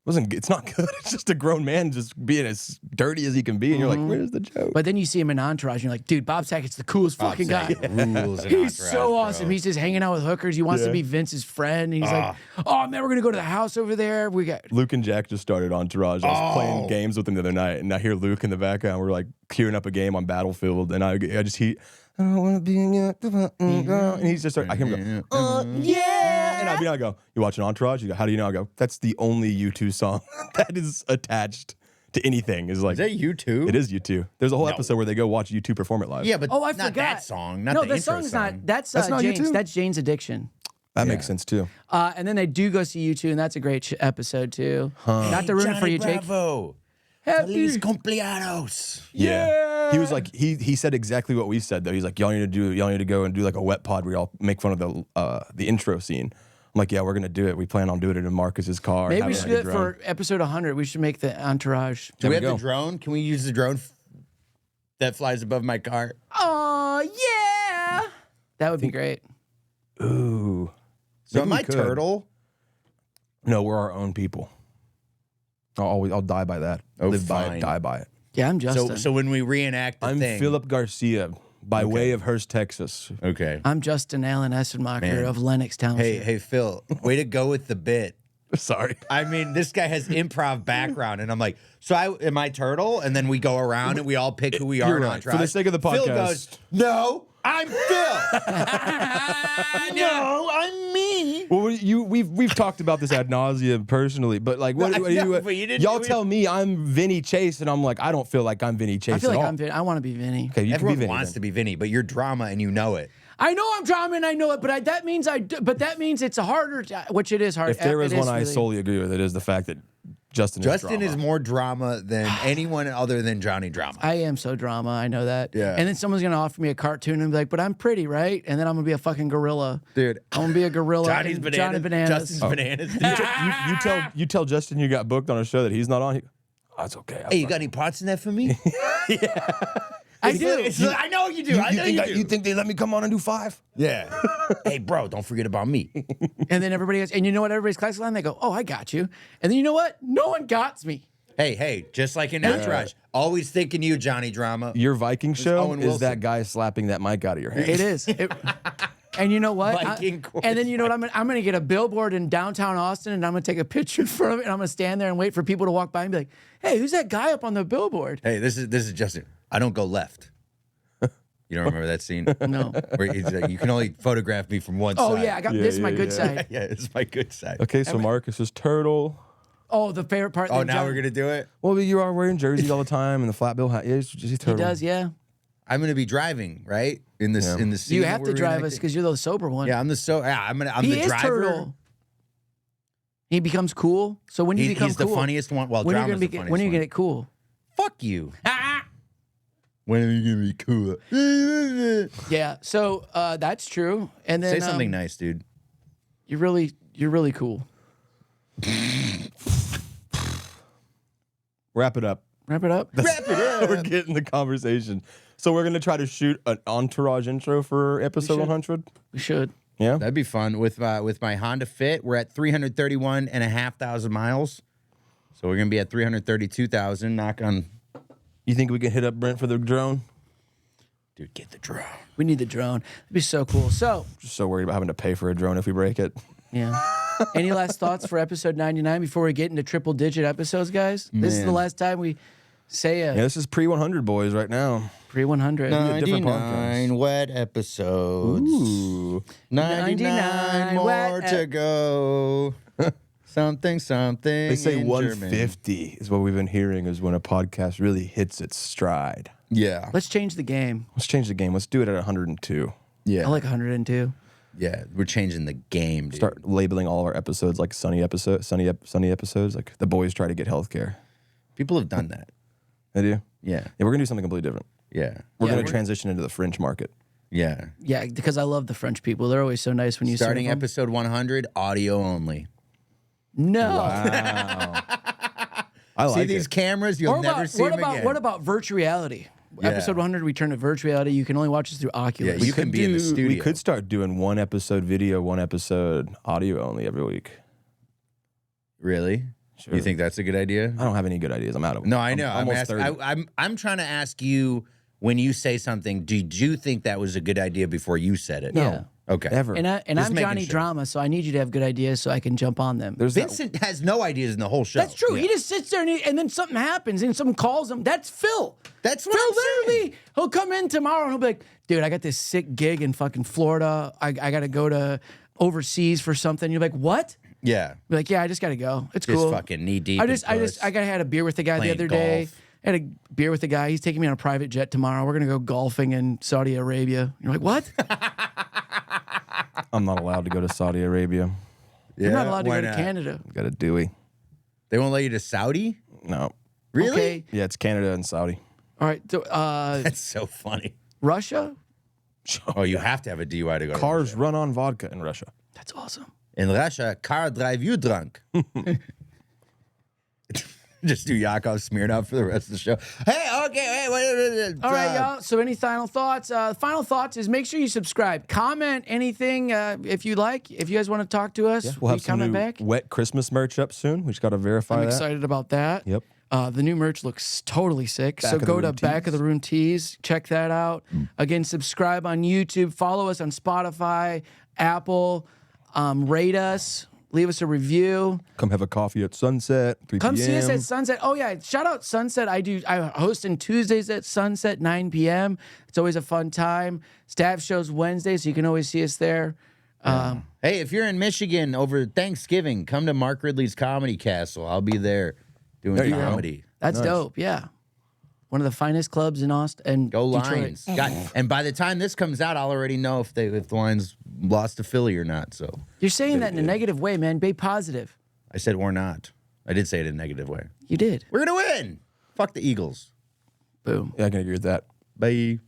it's not good. It's just a grown man just being as dirty as he can be. And you're like, where's the joke? But then you see him in Entourage and you're like, dude, Bob Saget's the coolest fucking guy. Rules in He's Entourage, so bro. awesome. He's just hanging out with hookers. He wants to be Vince's friend. And he's like, oh, man, we're going to go to the house over there. We got... Luke and Jack just started Entourage. I was playing games with them the other night, and I hear Luke in the background. We're like queuing up a game on Battlefield, and I just hear, I don't want to be in your... And he's just I hear him go, yeah. And I go, you watching Entourage? You go, how do you know? I go, that's the only U2 song that is attached to anything. Is like, Is that you too? It is U2. There's a whole episode where they go watch U2 perform it live. Yeah, but Oh, I not forgot. that song. Not no, the that intro song's song. not... That's not Jane's. U2? That's Jane's Addiction. That makes sense too. And then they do go see U2, and that's a great episode too. Not to ruin it for you, Jake. Bravo. Happy... Feliz cumpleaños. Yeah. He was like, he said exactly what we said though. He's like, y'all need to go and do like a wet pod where y'all make fun of the intro scene. I'm like, yeah, we're gonna do it. We plan on doing it in Marcus's car. Maybe we having should like do a it drone. for episode 100. We should make the Entourage. Do we have go. the drone? Can we use the drone that flies above my car? Oh, yeah. That would be great. Ooh. So Maybe am we I could. turtle? No, we're our own people. I'll die by that. Oh, Live by fine. it, die by it. Yeah, I'm Justin. So when we reenact the I'm thing. Philip Garcia by way of Hearst, Texas. Okay. I'm Justin Allen Essenmacher Man. of Lenox Township. Hey, Phil, way to go with the bit. Sorry. I mean, this guy has improv background, and I'm like, so am I turtle? And then we go around and we all pick who we are. You're in right. Entourage. For the sake of the Phil podcast. goes, no, I'm Phil. No, I'm me. Well, we've talked about this ad nauseum personally, but like, what, No, what do but you didn't- y'all we- tell me I'm Vinny Chase, and I'm like, I don't feel like I'm Vinny Chase I feel at like all. I want to be Vinny. Okay, you Everyone can be Vinny. wants then. to be Vinny, but you're drama and you know it. I know I'm drama and I know it, but that means that means it's a harder, which it is hard. If there It is is one I really- solely agree with, it is the fact that Justin Justin is is drama. more drama than anyone other than Johnny Drama. I am so drama. I know that. Yeah. And then someone's gonna offer me a cartoon and be like, "But I'm pretty, right?" And then I'm gonna be a fucking gorilla. Dude. I'm gonna be a gorilla. Johnny's and bananas. Johnny Bananas. Justin's bananas. you tell Justin you got booked on a show that he's not on. Oh, it's okay. Hey, you got any parts in that for me? I do. I know you do. I know you do. You think they let me come on and do 5? Yeah. Hey, bro, don't forget about me. And then everybody goes, and you know what? Everybody's classic line. They go, "Oh, I got you." And then you know what? No one got me. Hey, just like in Entourage, always thinking you, Johnny Drama. Your Viking show Owen is Wilson. that guy slapping that mic out of your hand. It is. And you know what? Viking course. And then you know what? I'm gonna get a billboard in downtown Austin, and I'm gonna take a picture in front of it, and I'm gonna stand there and wait for people to walk by and be like, "Hey, who's that guy up on the billboard?" Hey, this is Justin. I don't go left. You don't remember that scene? No. Where he's like, you can only photograph me from one Oh side. yeah, I got Yeah, this. Is my yeah, good yeah. side. Yeah, it's my good side. Okay, so Marcus is turtle. Oh, the favorite part. Oh, that now John- we're gonna do it. Well, you are wearing jerseys all the time and the flat bill hat. Yeah, he's He turtle. does, yeah. I'm gonna be driving right in this in the scene. You that have to we're drive us reenacting. because you're the sober one. Yeah, I'm I'm he the is driver. turtle. He becomes cool. So when you become He's cool, the funniest one. Well, when are you drama's gonna the funniest when are you one. gonna get cool? Fuck you. When are you gonna be cool? Yeah. So that's true. And then Say something nice, dude. You're really cool. Wrap it up. Wrap it up. Wrap it up. We're getting the conversation. So we're gonna try to shoot an Entourage intro for episode should. 100. We should. Yeah. That'd be fun with my Honda Fit. We're at 331,500 miles, so we're gonna be at 332,000. Knock on, You think we can hit up Brent for the drone? dude. Get the drone. We need the drone. It'd be so cool. So Just so worried about having to pay for a drone if we break it. yeah. Any last thoughts for episode 99 before we get into triple digit episodes, guys? This is the Man. last time we say a Yeah, this is pre 100 boys right now. pre 100. a different 99 wet episodes. Ooh. 99 more wet to go. something. They say in 150 is what we've been hearing is when a podcast really hits its stride. German. Yeah. Let's change the game. Let's change the game. Let's do it at 102. Yeah. I like 102. Yeah. We're changing the game, dude. Start labeling all our episodes like sunny episodes. Like the boys try to get healthcare. People have done that. They do. Yeah. Yeah, we're gonna do something completely different. Yeah. We're Yeah, gonna we're- transition into the French market. Yeah. Yeah, because I love the French people. They're always so nice when you Starting serve them. episode 100, audio only. No. Wow. I like See these cameras? You'll never see them again. What about virtual reality? Yeah. Episode 100, we turn to virtual reality. You can only watch us through Oculus. Yeah, you can be in the We studio. could start doing one episode video, one episode audio only every week. Really? Sure. You think that's a good idea? I don't have any good ideas. I'm out of it. No, I know. I'm almost 30. I'm trying to ask you, when you say something, did you think that was a good idea before you said it? No. Yeah. Okay. Ever. And Just I'm making Johnny sure. Drama, so I need you to have good ideas so I can jump on them. There's that, Vincent has no ideas in the whole show. That's true. He just sits there and then something happens and someone calls him. That's Phil. That's what Phil I'm saying. literally, he'll come in tomorrow and he'll be like, dude, I got this sick gig in fucking Florida. I got to go to overseas for something. You're like, what? Yeah. Be like, yeah, I just got to go. It's Just cool. fucking knee deep. I in just puss. had a beer with the guy the Playing other day. golf. I had a beer with the guy. He's taking me on a private jet tomorrow. We're gonna go golfing in Saudi Arabia. You're like, what? I'm not allowed to go to Saudi Arabia. You're not allowed to why go to not? Canada. Got a Dewey. They won't let you to Saudi? No. Really? Okay. Yeah, it's Canada and Saudi. All right. So, That's so funny. Russia. Oh, you have to have a DUI to go. Cars run on vodka in Russia. That's awesome. In Russia, car drive you drunk. Just do Yakov Smirnoff for the rest of the show. Hey, okay, wait. All right, y'all. So any final thoughts? Final thoughts is make sure you subscribe. Comment anything if you like. If you guys want to talk to us, We'll have some comment new back. wet Christmas merch up soon. We just got to verify I'm that. excited about that. Yep. The new merch looks totally sick. Back So of the go to Room Back of the Tees. Room Tees. Check that out. Again, subscribe on YouTube. Follow us on Spotify, Apple. Rate us. Leave us a review. Come have a coffee at Sunset, 3 Come p.m. see us at Sunset. Oh yeah, shout out Sunset. I host on Tuesdays at Sunset, 9 p.m. It's always a fun time. Staff shows Wednesday, so you can always see us there. Hey, if you're in Michigan over Thanksgiving, come to Mark Ridley's Comedy Castle. I'll be there There doing you go. comedy. That's Nice. dope. Yeah, one of the finest clubs in Austin and Go Detroit. Lions. And by the time this comes out, I'll already know if the Lions lost to Philly or not. So You're saying that in a negative way, man. Be positive. I said or not. I did say it in a negative way. You did. We're going to win. Fuck the Eagles. Boom. Yeah, I can agree with that. Bye.